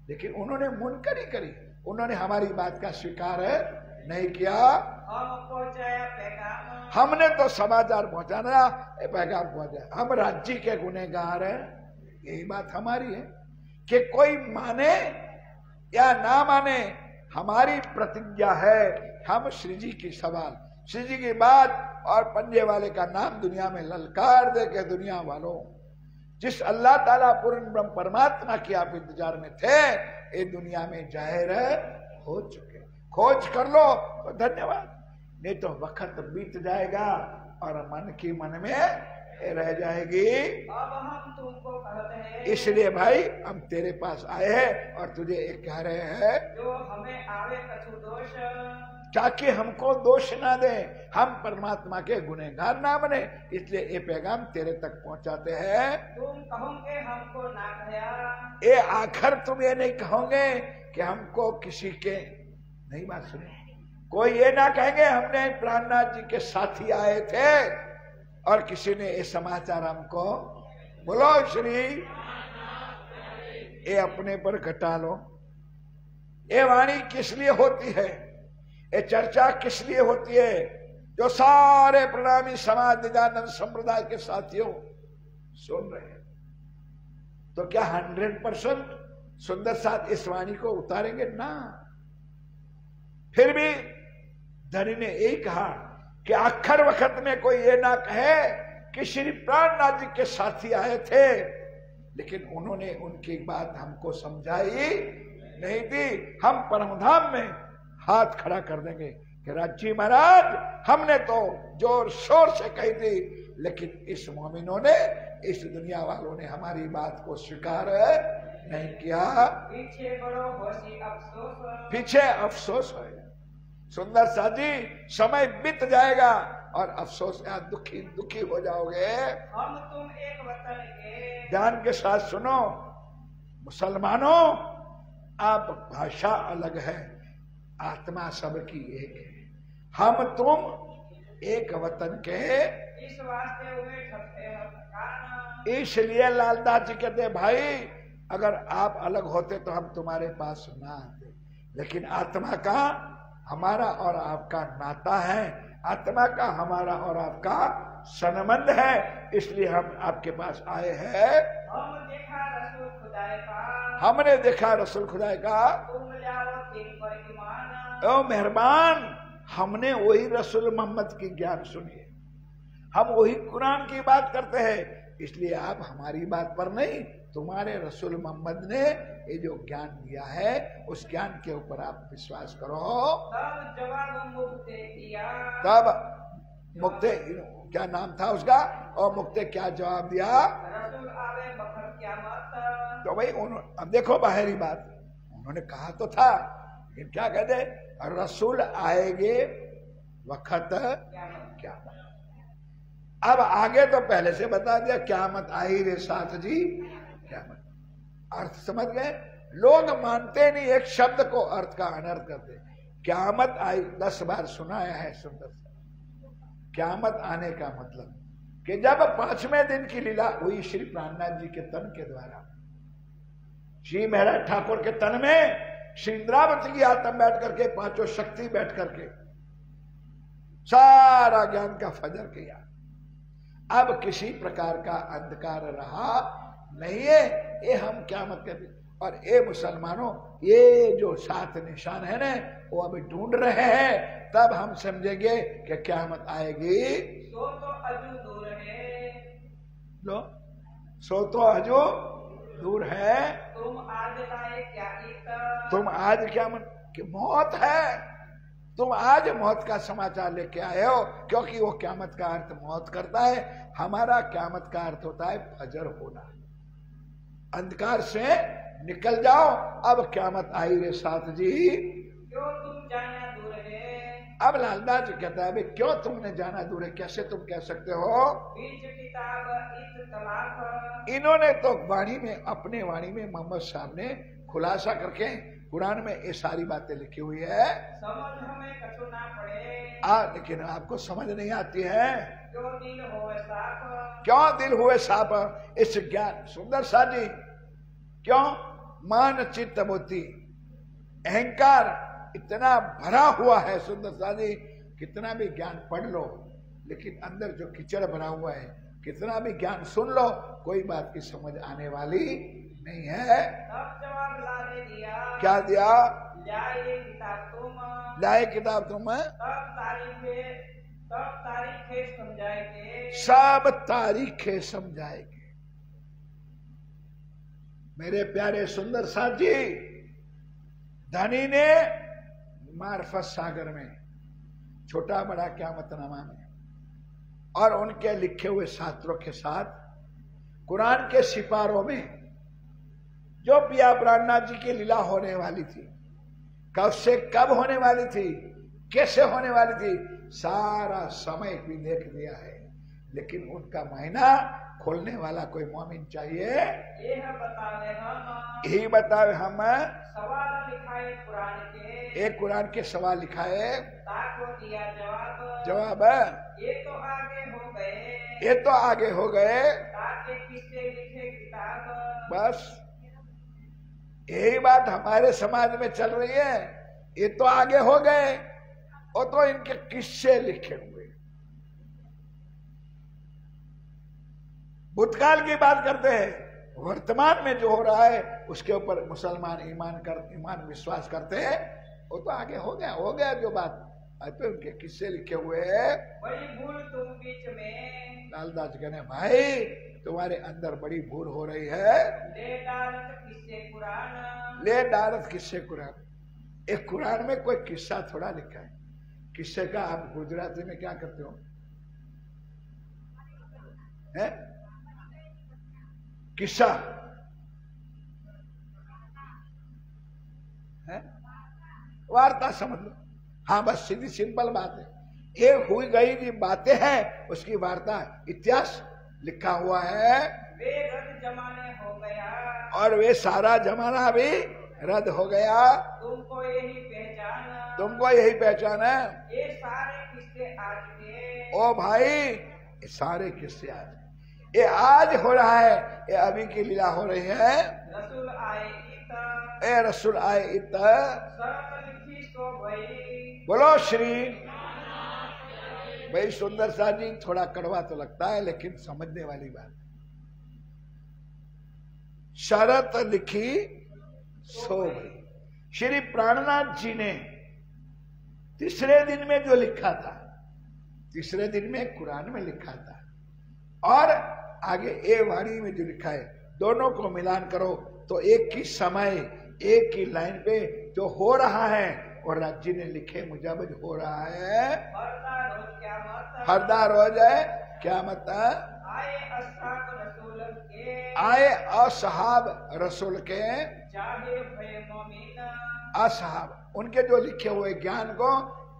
लेकिन उन्होंने मुनकर ही करी। उन्होंने हमारी बात का स्वीकार नहीं किया। हम पहुंचाया पैगाम, हमने तो समाचार पहुंचाना, पैगाम पहुंचाया। हम राज्य के गुनहगार हैं, यही बात हमारी है कि कोई माने या ना माने, हमारी प्रतिज्ञा है हम श्री जी की सवाल, श्री जी की बात और पंजे वाले का नाम दुनिया में ललकार दे के दुनिया वालों, जिस अल्लाह ताला पूर्ण ब्रह्म परमात्मा की आप इंतजार में थे, ये दुनिया में जाहिर हो चुके। खोज कर लो तो धन्यवाद, नहीं तो वक्त बीत जाएगा और मन की मन में रह जाएगी। अब हम तुमको कहते हैं, इसलिए भाई हम तेरे पास आए हैं और तुझे एक कह रहे हैं जो हमें आवे कछु दोष, ताकि हमको दोष ना दे, हम परमात्मा के गुनहगार ना बने, इसलिए ये पैगाम तेरे तक पहुंचाते हैं। तुम कहोगे हमको ना कहा, ये आखिर तुम ये नहीं कहोगे कि हमको किसी के नहीं बात सुने, कोई ये ना कहेंगे हमने प्राणनाथ जी के साथी आए थे और किसी ने ये समाचार हमको, बोलो श्री, ये अपने पर घटा लो। ये वाणी किस लिए होती है, ये चर्चा किस लिए होती है? जो सारे प्रणामी समाज निजानंद संप्रदाय के साथियों सुन रहे हैं, तो क्या 100% सुंदर साथ इस वाणी को उतारेंगे? ना। फिर भी धनी ने यही कहा कि आखिर वक्त में कोई ये ना कहे कि श्री प्राणनाथ जी के साथी आए थे, लेकिन उन्होंने उनकी बात हमको समझाई नहीं दी। हम परमधाम में हाथ खड़ा कर देंगे कि राजी महाराज हमने तो जोर शोर से कही थी, लेकिन इस मोमिनों ने, इस दुनिया वालों ने हमारी बात को स्वीकार नहीं किया। पीछे बड़ो होशी अफसोस, पीछे अफसोस है। सुंदर सा जी समय बीत जाएगा और अफसोस या दुखी हो जाओगे। हम तुम एक वतन के, ध्यान के साथ सुनो मुसलमानों, आप भाषा अलग है, आत्मा सबकी एक है। हम तुम एक वतन के, इस वास्ते हुए ठहरे ठिकाना, इसलिए लालदास जी कहते भाई अगर आप अलग होते तो हम तुम्हारे पास ना आते, लेकिन आत्मा का हमारा और आपका नाता है, आत्मा का हमारा और आपका संबंध है, इसलिए हम आपके पास आए हैं। हम देखा रसूल खुदाए का, हमने देखा रसूल खुदा का, तुम जाओ दिन पर ईमान, ओ मेहरबान, हमने वही रसूल मोहम्मद की ज्ञान सुनी है, हम वही कुरान की बात करते हैं, इसलिए आप हमारी बात पर नहीं, तुम्हारे रसूल मोहम्मद ने ये जो ज्ञान दिया है उस ज्ञान के ऊपर आप विश्वास करो। तब जवाब मुक्ते किया, तब मुक्ते, क्या नाम था उसका, और मुक्ते क्या जवाब दिया? रसूल आवे बखत क्या मत, तो भाई अब देखो बाहरी बात, उन्होंने कहा तो था, लेकिन क्या कहते, रसूल आएंगे वक्त क्या मत। अब आगे तो पहले से बता दिया, क्यामत आई रे साथ जी, क्यामत। अर्थ समझ गए? लोग मानते नहीं, एक शब्द को अर्थ का अनर्थ करते। क्यामत आई 10 बार सुनाया है सुंदर सा। क्यामत आने का मतलब कि जब 5वें दिन की लीला हुई श्री प्राणनाथ जी के तन के द्वारा, श्री महाराज ठाकुर के तन में श्री इंद्रावती की आत्मा बैठ करके, पांचों शक्ति बैठ करके सारा ज्ञान का फजर किया। अब किसी प्रकार का अंधकार रहा नहीं है, ये हम क्यामत कहते। और ये मुसलमानों, ये जो 7 निशान है ना, वो अभी ढूंढ रहे हैं, तब हम समझेंगे कि क्यामत आएगी। सो तो अजू दूर है, लो, सो तो अजू दूर है। तुम आज लाए क्या इत, तुम आज क्या कि मौत है, तुम आज मौत का समाचार लेके आए हो, क्योंकि वो क्यामत का अर्थ मौत करता है, हमारा क्यामत का अर्थ होता है फजर होना। अंधकार से निकल जाओ, अब क्यामत आई रे साथ जी, क्यों तुम जाना दूर है। अब लालदास जी कहता है, क्यों तुमने जाना दूर है, कैसे तुम कह सकते हो? बीच किताब इत तलाक, इन्होंने तो वाणी में, अपने वाणी में मोहम्मद साहब ने खुलासा करके कुरान में ये सारी बातें लिखी हुई है। समझ हमें कछु ना पड़े, लेकिन आपको समझ नहीं आती है। क्यों दिल होवे साफ, क्यों दिल हुए साफ, इस ज्ञान सुंदर सा जी, क्यों मान चित्त बुद्धि अहंकार इतना भरा हुआ है सुंदर सा जी, कितना भी ज्ञान पढ़ लो, लेकिन अंदर जो कीचड़ भरा हुआ है, कितना भी ज्ञान सुन लो, कोई बात की समझ आने वाली नहीं है। तब जवाब लाने दिया, क्या दिया? लाए किताब तुम, लाए किताब तुम, तब तारीखें समझाएंगे, सब तारीखें समझाएंगे। मेरे प्यारे सुंदर साथ जी, धनी ने मार्फत सागर में, छोटा बड़ा क्यामतनामा में और उनके लिखे हुए शास्त्रों के साथ कुरान के सिपारों में जो पिया प्राणनाथ जी की लीला होने वाली थी, कब से कब होने वाली थी, कैसे होने वाली थी, सारा समय भी देख दिया है। लेकिन उनका महीना खोलने वाला कोई मोमिन चाहिए। यही बतावे हम सवाल लिखाए कुरान के, एक कुरान के सवाल लिखाए, ताको दिया जवाब ये तो आगे हो गए, ये तो आगे हो गए, ताके किससे लिखे किताब। बस यही बात हमारे समाज में चल रही है। ये तो आगे हो गए और तो इनके किस्से लिखे हुए। भूतकाल की बात करते हैं, वर्तमान में जो हो रहा है उसके ऊपर मुसलमान ईमान विश्वास करते हैं। वो तो आगे हो गया जो बात, आज तो उनके किस्से लिखे हुए हैं। बड़ी भूल तुम बीच में, लालदास कहने भाई तुम्हारे अंदर बड़ी भूल हो रही है। ले डालत किस्से कुरान, ले डालत किस्से कुरान। एक कुरान में कोई किस्सा थोड़ा लिखा है। किस्से का आप गुजराती में क्या करते हो? है किस्सा है, वार्ता समझ लो। हाँ बस सीधी सिंपल बात है। ये हुई गई जी बातें हैं, उसकी वार्ता, इतिहास लिखा हुआ है। वे रद जमाने हो गया, और वे सारा जमाना भी रद्द हो गया। तुमको यही पहचान, तुमको यही पहचान है। ये सारे किस्से आज के, ओ भाई ये सारे किस्से आज, ये आज हो रहा है, ये अभी की लीला हो रही है। रसूल आए इत, ए रसूल आए इत, शरत लिखी सो भई। बोलो श्री। भाई सुंदर सा जी थोड़ा कड़वा तो लगता है लेकिन समझने वाली बात। शरत लिखी सो भई। श्री प्राणनाथ जी ने तीसरे दिन में जो लिखा था, तीसरे दिन में कुरान में लिखा था, और आगे ए वाणी में जो लिखा है, दोनों को मिलान करो तो एक ही समय एक ही लाइन पे जो हो रहा है और राज्य ने लिखे मुजब हो रहा है। हरदा रोज है क्या मत, आए असहाब रसूल के, आए असहाब रसूल के, जाहिर भय मोमिन, असहाब उनके जो लिखे हुए ज्ञान को,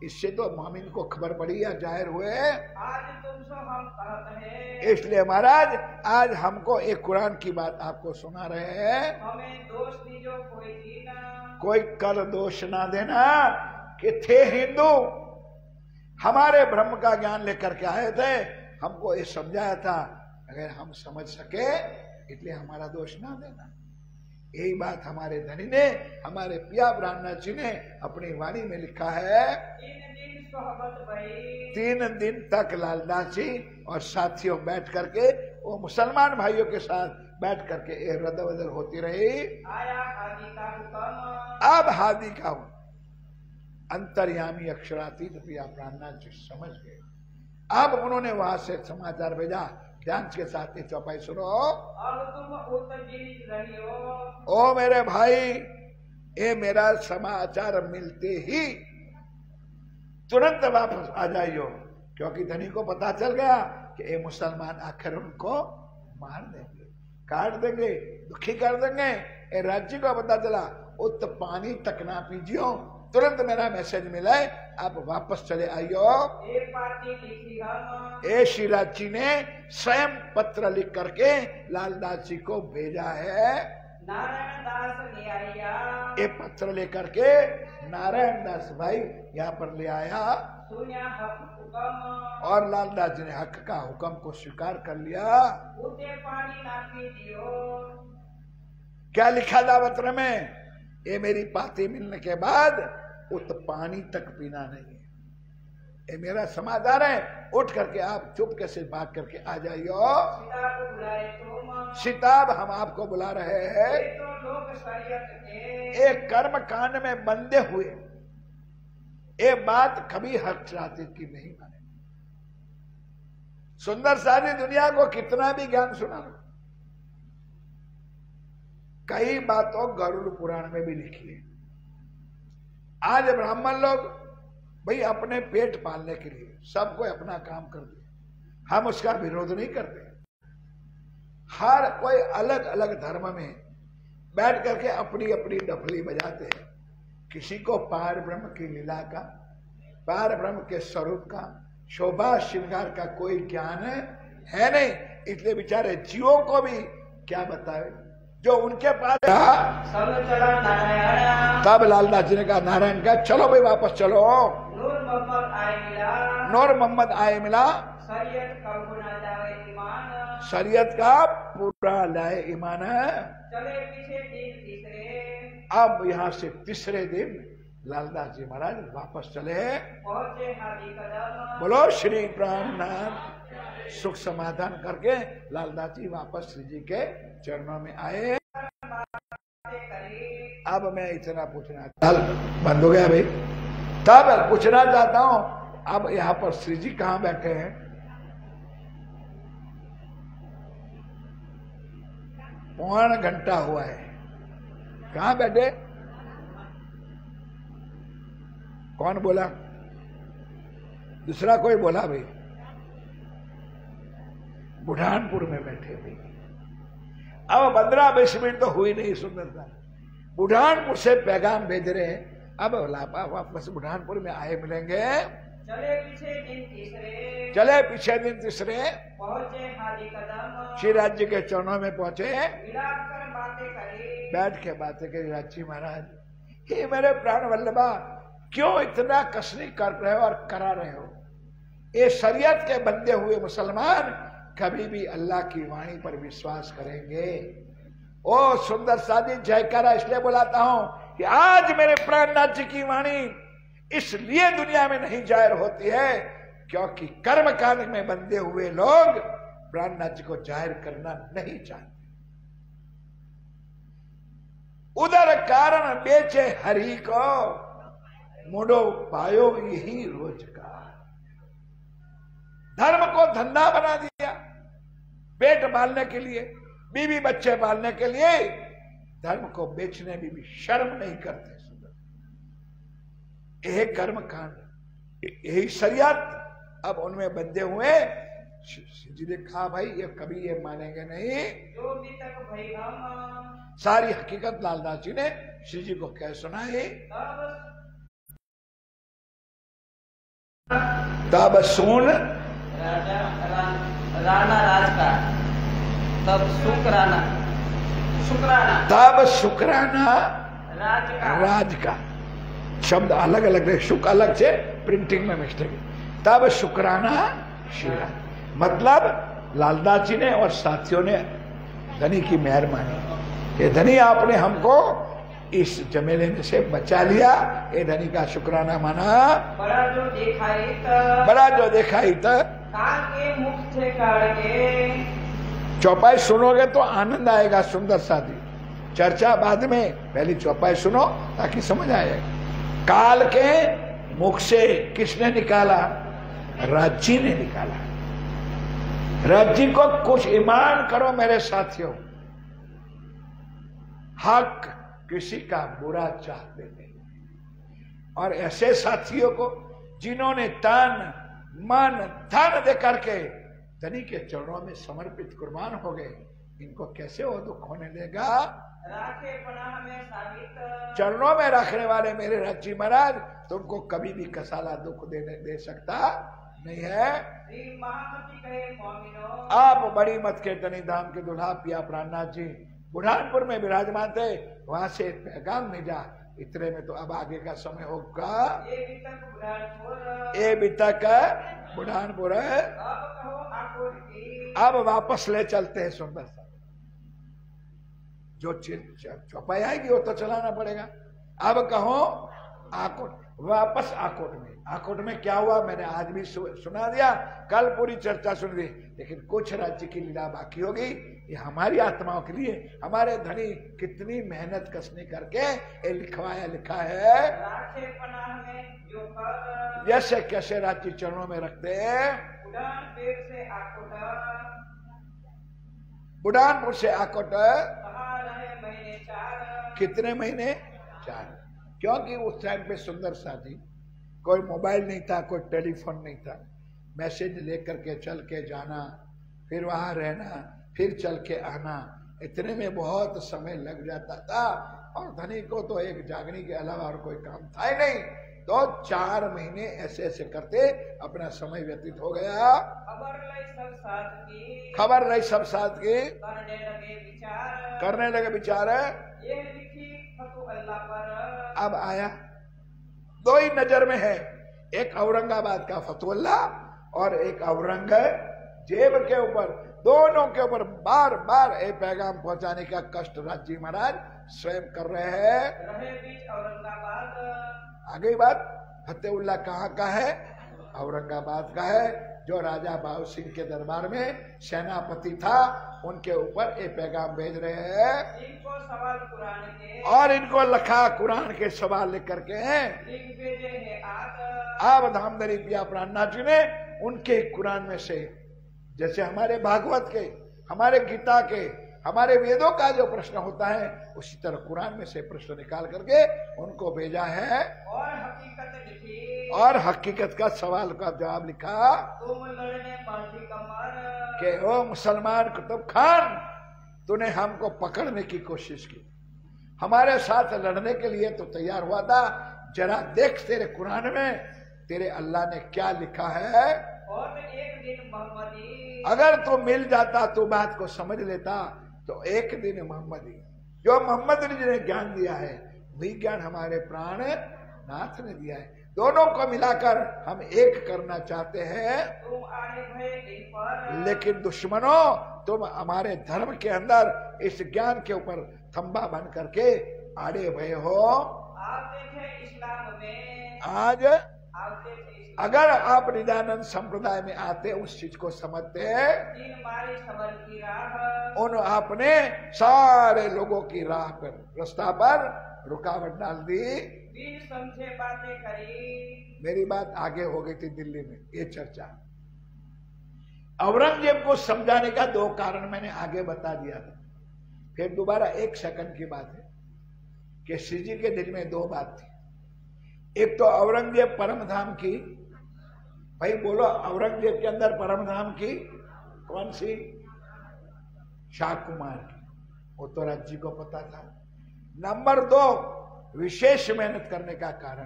इससे तो मोमिन को खबर पड़ी या जाहिर हुए। आज तुमसे हम कहते हैं, इसलिए महाराज आज हमको एक कुरान की बात आपको सुना रहे हैं। हमें दोष दीजो कोई दीना, कोई कर दोष ना देना कि थे हिंदू, हमारे ब्रह्म का ज्ञान लेकर के आए थे, हमको ये समझाया था, अगर हम समझ सके इसलिए हमारा दोष ना देना। यही बात हमारे धनी ने, हमारे पिया ब्राह्मण जी ने अपनी वाणी में लिखा है। 3 दिन सोहबत भई, 3 दिन तक लालदास जी और साथियों बैठ करके, वो मुसलमान भाइयों के साथ बैठ करके ये रद्द बदल होती रही। आया हादी का हुक्म, अब हादी का अंतर्यामी अक्षरातीत पिया प्राणनाथ जी समझ गए। अब उन्होंने वहां से समाचार भेजा, ध्यान के साथ ये चौपाई सुनो। अब तुम उत्तेजित रही हो, ओ मेरे भाई, ये मेरा समाचार मिलते ही तुरंत वापस आ जाइयो, क्योंकि धनी को पता चल गया कि ये मुसलमान आखिर उनको मार देंगे, काट देंगे, दुखी कर देंगे। ये राज्य को पता चला, उत पानी तक ना पीजियो, तुरंत मेरा मैसेज मिला है, आप वापस चले आइयो। एक पार्टी लिखी हम, ए शिवराज जी ने स्वयं पत्र लिख करके लालदास जी को भेजा है। नारायण दास ले आया, ये पत्र लेकर के नारायण दास भाई यहाँ पर ले आया, सुनिया हक हुक्म, और लालदास जी ने हक का हुक्म को स्वीकार कर लिया। उते पानी ना पीजियो, क्या लिखा था पत्र में? ये मेरी पाती मिलने के बाद उत पानी तक पीना नहीं है। ये मेरा समाचार है, उठ करके आप चुप कैसे भाग करके आ जाइयो। सीता को बुलाए तुम, सिताब हम आपको बुला रहे हैं। ये तो लोग शरीयत के, एक कर्म कांड में बंधे हुए, ये बात कभी हक चाहते की नहीं माने। सुंदर सारी दुनिया को कितना भी ज्ञान सुना लो, कई बातों गरुड़ पुराण में भी लिखी है। आज ब्राह्मण लोग भाई अपने पेट पालने के लिए सबको अपना काम कर दिया, हम उसका विरोध नहीं करते। हर कोई अलग अलग धर्म में बैठ करके अपनी अपनी डफली बजाते हैं। किसी को पार ब्रह्म की लीला का, पार ब्रह्म के स्वरूप का, शोभा श्रृंगार का कोई ज्ञान है नहीं, इसलिए बेचारे जीवों को भी क्या बताए। जो उनके पास सब चला नारायण, तब लालदास जी ने कहा नारायण का चलो भाई वापस चलो। नूर मोहम्मद आए मिला, नूर मोहम्मद आए मिला, शरीयत का गुना जाए ईमान, शरीयत का पूरा लाए ईमान। चले पीछे दिन तीसरे, अब यहाँ से तीसरे दिन लालदास जी महाराज वापस चले, पहुंचे हाथी कदम, बोलो श्री प्राणनाथ। सुख समाधान करके लालदास जी वापस श्री जी के चरणों में आए। अब मैं इतना पूछना, चल बंद हो गया भाई, तब पूछना चाहता हूं अब यहाँ पर श्री जी कहाँ बैठे हैं? पौन घंटा हुआ है, कहाँ बैठे? कौन बोला? दूसरा कोई बोला भाई? बुढ़ानपुर में बैठे भाई। अब 15-20 मिनट तो हुई नहीं सुंदरता, बुढ़ानपुर से पैगाम भेज रहे हैं। अब वापस बुढ़ानपुर में आए मिलेंगे। चले पीछे दिन तीसरे, चले पीछे दिन तीसरे, पहुंचे हाथी कदम, श्री राज्य के चरणों में पहुंचे, मिलाकर बातें करी, बैठ के बातें करी। राज्य महाराज, हे मेरे प्राण वल्लभा, क्यों इतना कसनी कर रहे हो और करा रहे हो? ये शरीयत के बंदे हुए मुसलमान कभी भी अल्लाह की वाणी पर विश्वास करेंगे? ओ सुंदर सादी जयकारा इसलिए बुलाता हूं कि आज मेरे प्राणनाथ जी की वाणी इसलिए दुनिया में नहीं जाहिर होती है क्योंकि कर्म कांड में बंधे हुए लोग प्राणनाथ जी को जाहिर करना नहीं चाहते। उधर कारण बेचे हरि को, मुड़ो पायो यही रोजगार। धर्म को धंधा बना दिया, पेट पालने के लिए, बीवी बच्चे पालने के लिए धर्म को बेचने में भी शर्म नहीं करते। यही कर्म कांड, यही शरीयत अब उनमें बंधे हुए। जी ने कहा भाई ये कभी ये मानेंगे नहीं। जो भी तक भई हम, सारी हकीकत लालदास जी ने श्री जी को कह सुनाई। तब सुन राजा राणा राज का, तब शुक्राना, तब शुक्राना राज का शब्द अलग अलग है, शुक अलग से प्रिंटिंग में मिस्टेक। तब शुक्राना शिरा, मतलब लालदास जी ने और साथियों ने धनी की मेहरबानी कि धनी आपने हमको इस जमेले में से बचा लिया, ये धनी का शुक्राना माना। बड़ा जो दिखाई बड़ा जो दिखाई था के मुख से काढ़ के। चौपाई सुनोगे तो आनंद आएगा सुंदर साथी, चर्चा बाद में, पहली चौपाई सुनो ताकि समझ आएगा। काल के मुख से किसने निकाला? राज्य ने निकाला। राज्य को कुछ ईमान करो मेरे साथियों, हक किसी का बुरा चाहते नहीं। और ऐसे साथियों को जिन्होंने तन मन धन दे करके धनी के चरणों में समर्पित कुर्बान हो गए, इनको कैसे वो दुख होने देगा? राखे पनाह में साबित, चरणों में रखने वाले मेरे राज्य महाराज तुमको कभी भी कसाला दुख दे सकता नहीं है। श्री महामती कहे स्वामिनो, आप बड़ी मत के धनी धाम के दुल्हा पिया प्राणनाथ जी बुढ़ानपुर में विराजमान थे, वहां से पैगाम भेजा। इतने में तो अब आगे का समय होगा। ये भी तक बुढ़ानपुर, ये भी तक बुढ़ानपुर है। अब कहो आकुल की, अब वापस ले चलते हैं सुंदर सा, जो चौपाई आएगी वो तो चलाना पड़ेगा। अब कहो आकोट, वापस आकोट में। आकोट में क्या हुआ मैंने आज भी सुना दिया, कल पूरी चर्चा सुन दी, लेकिन कुछ राज्य की लीला बाकी होगी। ये हमारी आत्माओं के लिए हमारे धनी कितनी मेहनत कसनी करके ये लिखवाया लिखा है। राखे पनाह में जो कर, जैसे कैसे राज्य चरणों में रखते हैं। उड़ान पेट से आकुट, बुढ़ानपुर से आकोट कहा रहे महीने 4, कितने महीने? 4। क्योंकि उस टाइम पे सुंदर साथी कोई मोबाइल नहीं था, कोई टेलीफोन नहीं था, मैसेज लेकर के चल के जाना, फिर वहां रहना, फिर चल के आना, इतने में बहुत समय लग जाता था। और धनी को तो एक जागने के अलावा और कोई काम था ही नहीं, तो 4 महीने ऐसे ऐसे करते अपना समय व्यतीत हो गया। खबर लई सब साथ की, खबर रही सब साथ की, करने लगे विचार, ये लिखी फतू अल्लाह पर। अब आया, 2 ही नजर में है, एक औरंगाबाद का फतुल्ला और एक औरंगजेब के ऊपर, दोनों के ऊपर बार बार ये पैगाम पहुंचाने का कष्ट राजी महाराज स्वयं कर रहे हैं। रहे बीच औरंगाबाद, आगे बात, फतेउल्ला कहाँ का है? औरंगाबाद का है, जो राजा बाबू सिंह के दरबार में सेनापति था, उनके ऊपर ये पैगाम भेज रहे हैं। इनको सवाल कुरान के, और इनको लखा कुरान के सवाल लिख करके हैं, लिख भेजे हैं आप धामधरी पिया प्राणनाथ जी ने उनके कुरान में से, जैसे हमारे भागवत के, हमारे गीता के, हमारे वेदों का जो प्रश्न होता है, उसी तरह कुरान में से प्रश्न निकाल करके उनको भेजा है और हकीकत लिखी, और हकीकत का सवाल का जवाब लिखा। तुम लड़ने मांझी कमर, कि ओ मुसलमान कुतुब खान, तूने हमको पकड़ने की कोशिश की, हमारे साथ लड़ने के लिए तो तैयार हुआ था, जरा देख तेरे कुरान में तेरे अल्लाह ने क्या लिखा है। और एक दिन मोहम्मदी, अगर तू मिल जाता, तू बात को समझ लेता, तो एक दिन मोहम्मदी, जो मोहम्मद जी ने ज्ञान दिया है, वही ज्ञान हमारे प्राण नाथ ने दिया है, दोनों को मिलाकर हम एक करना चाहते हैं। तुम आए भय इन पर, लेकिन दुश्मनों, तुम हमारे धर्म के अंदर इस ज्ञान के ऊपर थंबा बन करके आड़े भय हो। आते थे इस्लाम में, आज आते थे इस्लाम, अगर आप निजानंद संप्रदाय में आते, उस चीज को समझते, दिन मारी सबल की राह, उन आपने सारे लोगों की राह पर, रास्ता पर रुकावट डाल दी। बिन समझे बातें करी। मेरी बात आगे हो गई थी दिल्ली में ये चर्चा। औरंगजेब को समझाने का 2 कारण मैंने आगे बता दिया था, फिर दोबारा 1 सेकंड की बात है कि श्री जी के दिल में 2 बात थी। एक तो औरंगजेब परमधाम की, भाई बोलो, औरंगजेब के अंदर परमधाम की कौन सी? शाह कुमार की, वो तो राज्य को पता था। नंबर 2, विशेष मेहनत करने का कारण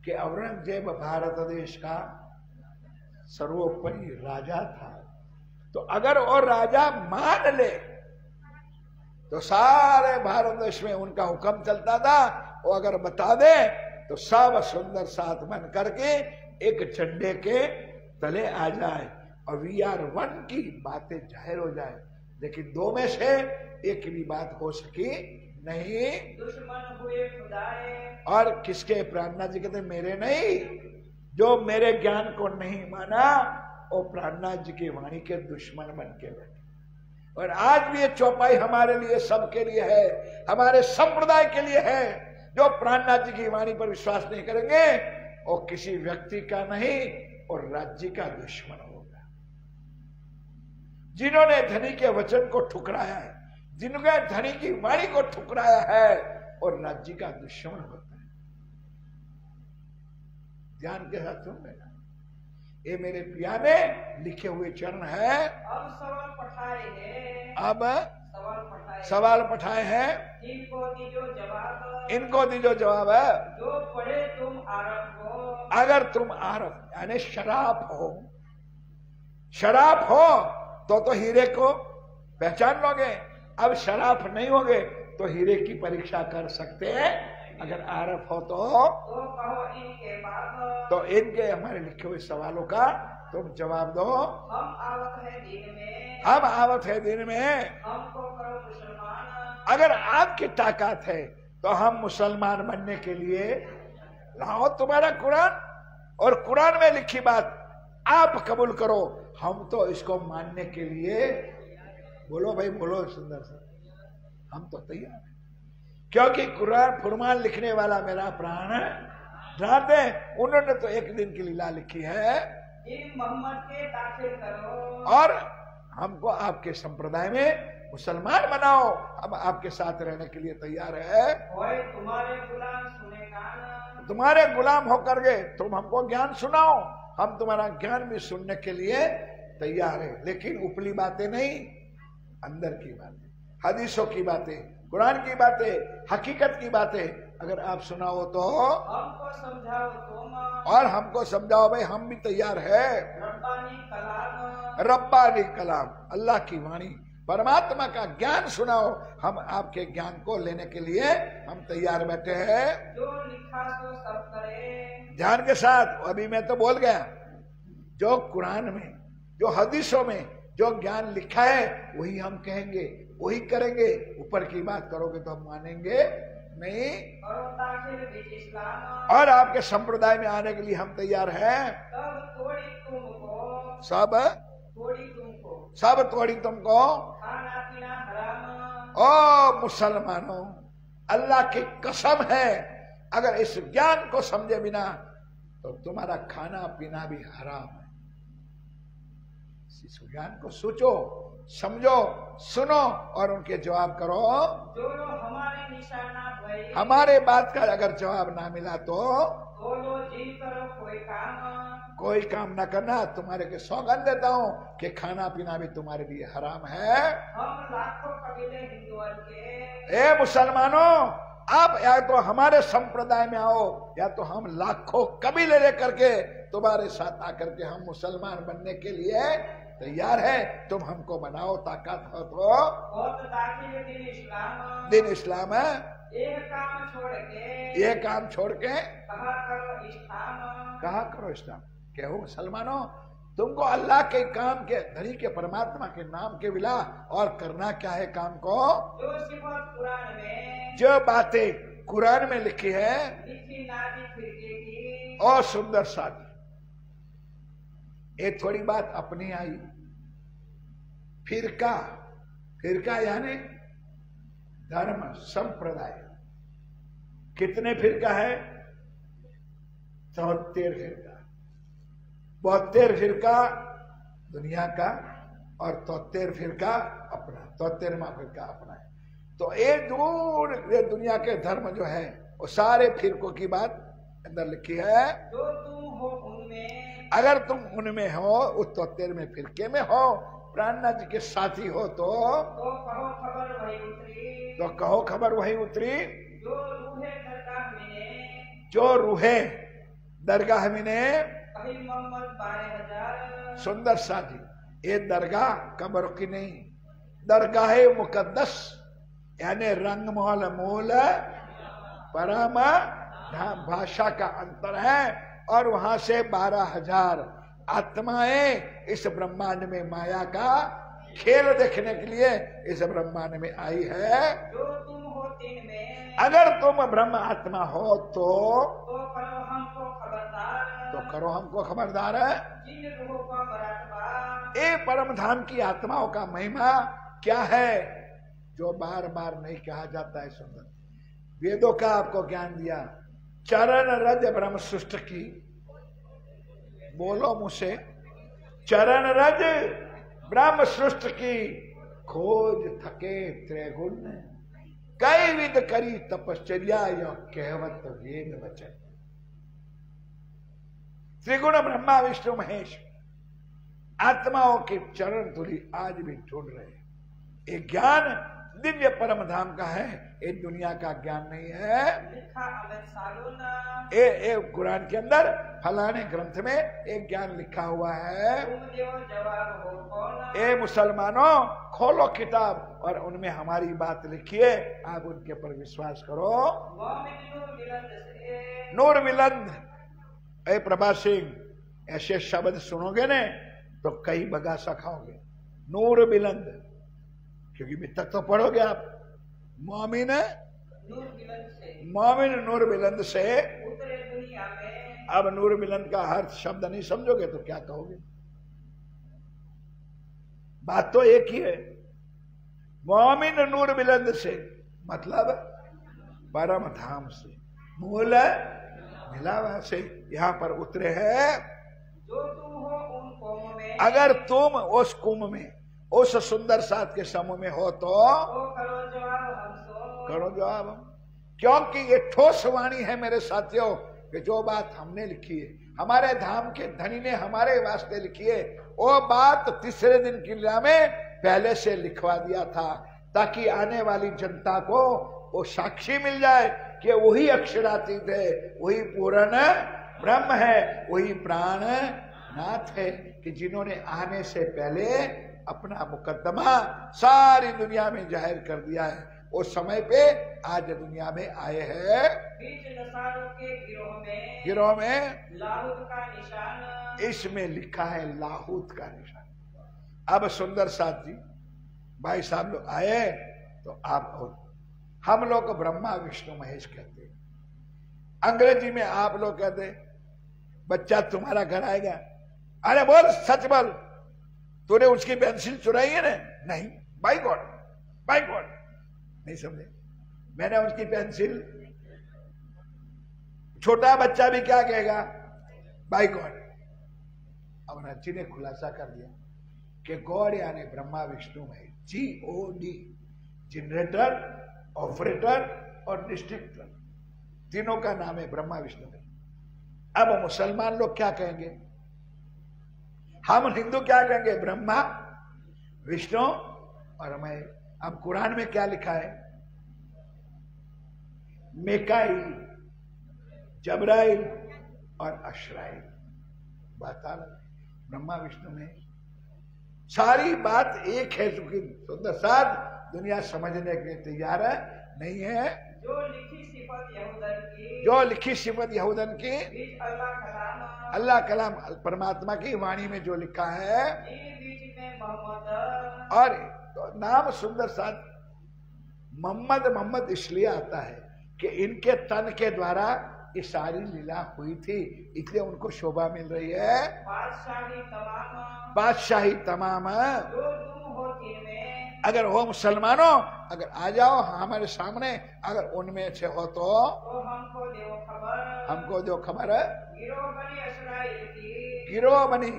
कि औरंगजेब भारत देश का सर्वोपरि राजा था, तो अगर वो राजा मान ले तो सारे भारत देश में उनका हुक्म चलता था। वो अगर बता दे तो सब सुंदर साथ बन करके एक झंडे के तले आ जाए और वी आर 1 की बातें जाहिर हो जाए। लेकिन 2 में से एक भी बात हो सकी नहीं। दुश्मन हुए खुदाए, और किसके? प्राणनाथ जी कहते मेरे नहीं, जो मेरे ज्ञान को नहीं माना वो प्राणनाथ जी की वाणी के दुश्मन बन के बैठे। और आज भी ये चौपाई हमारे लिए, सबके लिए है, हमारे संप्रदाय के लिए है। जो प्राणनाथ जी की वाणी पर विश्वास नहीं करेंगे वो किसी व्यक्ति का नहीं और राज्य का दुश्मन होगा। जिन्होंने धनी के वचन को ठुकराया है, जिन्होंने धनी की वाणी को ठुकराया है, और राज्य का दुश्मन होता है। ध्यान के साथ सुन लेना, ये मेरे पिया ने लिखे हुए चरण है। अब सवाल पठाए हैं, अब सवाल सवाल पठाए हैं, इनको दीजो जवाब, इनको दीजो जवाब है। जो पढ़े तुम आरब हो, अगर तुम आरफ यानी शराब हो, शराब हो तो हीरे को पहचान लोगे। अब शराब नहीं होगे तो हीरे की परीक्षा कर सकते हैं। अगर आरफ हो तो कहो इनके बाप, तो इनके हमारे लिखे हुए सवालों का तुम जवाब दो। हम आवत है दिन में, अब आवत है दिन में, हमको करो मुसलमान। अगर आपकी ताकत है तो हम मुसलमान बनने के लिए लाओ तुम्हारा कुरान, और कुरान में लिखी बात आप कबूल करो, हम तो इसको मानने के लिए, बोलो भाई बोलो सुंदर सा, हम तो तैयार हैं। क्योंकि कुरान फुरमान लिखने वाला मेरा प्राण नाथ है, उन्होंने तो एक दिन की लीला लिखी है। इन मोहम्मद के दाखिल करो, और हमको आपके संप्रदाय में मुसलमान बनाओ, हम आपके साथ रहने के लिए तैयार है। होए तुम्हारे गुलाम सुने कान, तुम्हारे गुलाम होकर के तुम हमको ज्ञान सुनाओ, हम तुम्हारा ज्ञान भी सुनने के लिए तैयार है, लेकिन ऊपरी बातें नहीं, अंदर की बातें, हदीसों की बातें, कुरान की बातें, हकीकत की बातें अगर आप सुनाओ तो हमको समझाओ तुम, और हमको समझाओ भाई, हम भी तैयार है। रब्बानी कलाम, रब्बानी कलाम, अल्लाह की वाणी, परमात्मा का ज्ञान सुनाओ, हम आपके ज्ञान को लेने के लिए हम तैयार बैठे हैं। जो लिखा सो सब करे, ध्यान के साथ, अभी मैं तो बोल गया, जो कुरान में, जो हदीसों में जो ज्ञान लिखा है वही हम कहेंगे, वही करेंगे। ऊपर की बात करोगे तो हम मानेंगे नहीं। करो दाखिल बीच इस्लाम, और आपके संप्रदाय में आने के लिए हम तैयार हैं। तब तोड़ी तुमको, सब तोड़ी तुमको, सब तोड़ी तुमको। खाना पीना हराम, ओ मुसलमानों, अल्लाह की कसम है, अगर इस ज्ञान को समझे बिना तो तुम्हारा खाना पीना भी हराम है। इस ज्ञान को सोचो, समझो, सुनो और उनके जवाब करो। जो हमारे निशाना भई, हमारे बात का अगर जवाब ना मिला तो बोलो जी करो कोई काम, कोई काम ना करना। तुम्हारे के सौगंध देता हूं कि खाना पीना भी तुम्हारे लिए हराम है। हम लाखों कबीले हिंदुओं के, ए मुसलमानों, आप या तो हमारे संप्रदाय में आओ या तो हम लाखों कबीले लेकर के तुम्हारे साथ आकर के हम मुसलमान बनने के लिए तैयार है। तुम हमको बनाओ, ताकत हो तो। बहुत दाखिल दिन इस्लाम, दिन इस्लाम है। एक काम छोड़ के, ये काम छोड़ के कहा करो इस्लाम, कहा करो इस्लाम। कहो मुसलमानों, तुमको अल्लाह के काम के धनी के परमात्मा के नाम के बिला और करना क्या है काम को? जो सिफत कुरान में, जो बातें कुरान में लिखी है, लिखी नाजी फिरके की, और सुंदर साथी। ये थोड़ी बात अपनी आई। फिरका, फिरका यानी धर्म संप्रदाय। कितने फिरका है? 73 फिरका। 72 फिरका दुनिया का और 73 फिरका अपना, 73वां फिरका अपना है। तो ये दुनिया के धर्म जो है वो सारे फिरकों की बात अंदर लिखी है। जो तुम हो उनमें, अगर तुम उनमें हो, उस 73वें फिरके में हो, प्राणनाथ जी के साथी हो तो कहो खबर वही उतरी, तो कहो खबर वही उतरी। जो रूहे दरगाह में, जो रूहे दरगाह में ने, कही मोहम्मद 12,000, सुंदर साथी। ये दरगाह कब्र की नहीं, दरगाह मुकद्दस यानी रंगमहल मूल परम धाम। भाषा का अंतर है और वहां से 12,000 आत्माएं इस ब्रह्मांड में माया का खेल देखने के लिए इस ब्रह्मांड में आई है। जो तुम हो तीन में, अगर तुम ब्रह्म आत्मा हो तो करो हमको खबरदार, तो करो हमको खबरदार है। जिन रूहों का मरातबा, ये परम धाम की आत्माओं का महिमा क्या है जो बार बार नहीं कहा जाता है। सुंदर वेदों का आपको ज्ञान दिया। चरण रज ब्रह्म सृष्ट की, बोलो मुझसे, चरण रज ब्रह्म सृष्ट की, खोज थके त्रिगुण, कई विध करी तपश्चर्या, यह कहवत वेद वचन। त्रिगुण ब्रह्मा विष्णु महेश आत्माओं के चरण धूलि आज भी ढूंढ रहे। ये ज्ञान दिव्य परम धाम का है, ये दुनिया का ज्ञान नहीं है। लिखा अमित सालूना, ये कुरान के अंदर फलाने ग्रंथ में एक ज्ञान लिखा हुआ है। तुम देव जवाब हो कौन, ए मुसलमानों, खोलो किताब और उनमें हमारी बात लिखिए, आप उनके पर विश्वास करो। नूर मिलंद से, नूर मिलंद। ए प्रभा सिंह, ऐसे शब्द सुनोगे ने तो कई बगासा खाओगे। नूर मिलंद, क्योंकि अभी तक तो पढ़ोगे आप। मोमिन नूर मिलंद से, मोमिन नूर मिलंद से। उतरे दुनिया में, अब नूर मिलंद का हर शब्द नहीं समझोगे तो क्या कहोगे? बात तो एक ही है। मोमिन नूर मिलंद से मतलब परम धाम से, मूल मिलावा से यहाँ पर उतरे हैं। जो तुम हो उन कौमों में, अगर तुम उस कुंभ में, उस सुंदर साथ के समूह में हो तो करो जवाब हमसो, करो जवाब। क्योंकि ये ठोस वाणी है मेरे साथियों, कि जो बात हमने लिखी है, हमारे धाम के धनी ने हमारे वास्ते लिखी है, वो बात तीसरे दिन की लीला में पहले से लिखवा दिया था, ताकि आने वाली जनता को वो साक्षी मिल जाए कि वही अक्षरातीत है, वही पूर्ण ब्रह्म है, वही प्राण नाथ है, कि जिन्होंने आने से पहले अपना मुकदमा सारी दुनिया में जाहिर कर दिया है। उस समय पे आज दुनिया में आए हैं। बीच नसारों के गिरोह में लाहूत का निशान, इसमें लिखा है लाहूत का निशान। अब सुंदर साथ जी भाई साहब लोग आए तो आप, हम लोग ब्रह्मा विष्णु महेश कहते हैं, अंग्रेजी में आप लोग कहते हैं बच्चा तुम्हारा घर आएगा, अरे बोल सच बोल, तूने उसकी पेंसिल चुराई है ना? नहीं, बाय गॉड, बाय गॉड, नहीं समझे, मैंने उसकी पेंसिल, छोटा बच्चा भी क्या कहेगा? By God. अब रची ने खुलासा कर दिया कि गॉड यानी Brahma Vishnu Mahesh, GOD, generator, operator और डिस्ट्रिक्टर, तीनों का नाम है ब्रह्मा विष्णु महेश। अब मुसलमान लोग क्या कहेंगे, हम हिंदू क्या कहेंगे? ब्रह्मा विष्णु और महेश। अब कुरान में क्या लिखा है? मेकाइल, जबराइल और अशराइल। बता ब्रह्मा विष्णु में सारी बात एक है, चुकी सुंदर साथ दुनिया समझने के लिए तैयार नहीं है। जो लिखी सिफत यहूदन की, जो लिखी सिफत यहूदन की, अल्लाह कलाम परमात्मा की वाणी में जो लिखा है, बीच में मोहम्मद, और तो नाम सुंदर साथ मोहम्मद, मोहम्मद इसलिए आता है कि इनके तन के द्वारा ये सारी लीला हुई थी, इसलिए उनको शोभा मिल रही है। बादशाही तमाम जो तुम हो जिनमें, अगर हो मुसलमानों, अगर आ जाओ हमारे सामने, अगर उनमें से हो तो हमको दो खबर, हमको दो खबर। गिरोह बनी इस्राएल की, गिरोह बनी,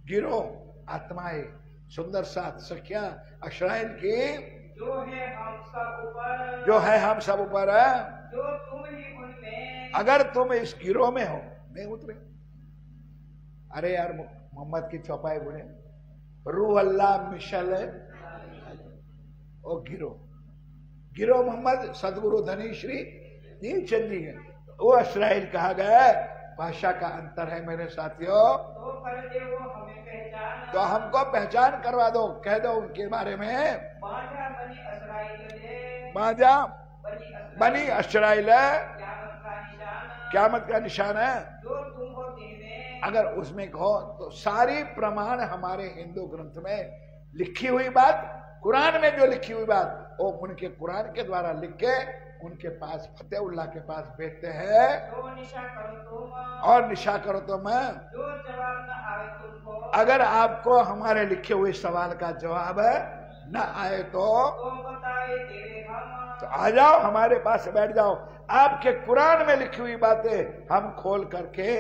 गिरोह आत्माएं, सुंदर साथ सखियां इस्राएल की, जो है हम सब ऊपर, जो है हम सब ऊपर, जो तुम ही उनमें, अगर तुम इस गिरोह में हो, नहीं उतरे। अरे यार मोहम्मद की चौपाई बोले, रूह अल्लाह मिशल, ओ गिरोह, गिरोह मोहम्मद सदगुरु धनी श्री नीलचंद जी है, वो इस्राएल कहा गया है। भाषा का अंतर है मेरे साथियों, तो कर दे वो हमें पहचान, तो हमको पहचान करवा दो, कह दो उनके बारे में। बाजा बनी इस्राएल दे, बाजा बनी इस्राएल क़यामत क़यामत का का निशान, निशान है। जो तुम हो जिनमें, अगर उसमें कहो तो सारी प्रमाण हमारे हिंदू ग्रंथ में लिखी हुई बात, कुरान में जो लिखी हुई बात, वो उनके कुरान के द्वारा लिख के उनके पास फतेहुल्लाह के पास भेजते हैं। जो निशा करो तुम, और निशा करो तो मैं, जो जवाब न आए तुमको, अगर आपको हमारे लिखे हुए सवाल का जवाब न आए तो बताए तेरे हम, तो आ जाओ हमारे पास बैठ जाओ, आपके कुरान में लिखी हुई बातें हम खोल करके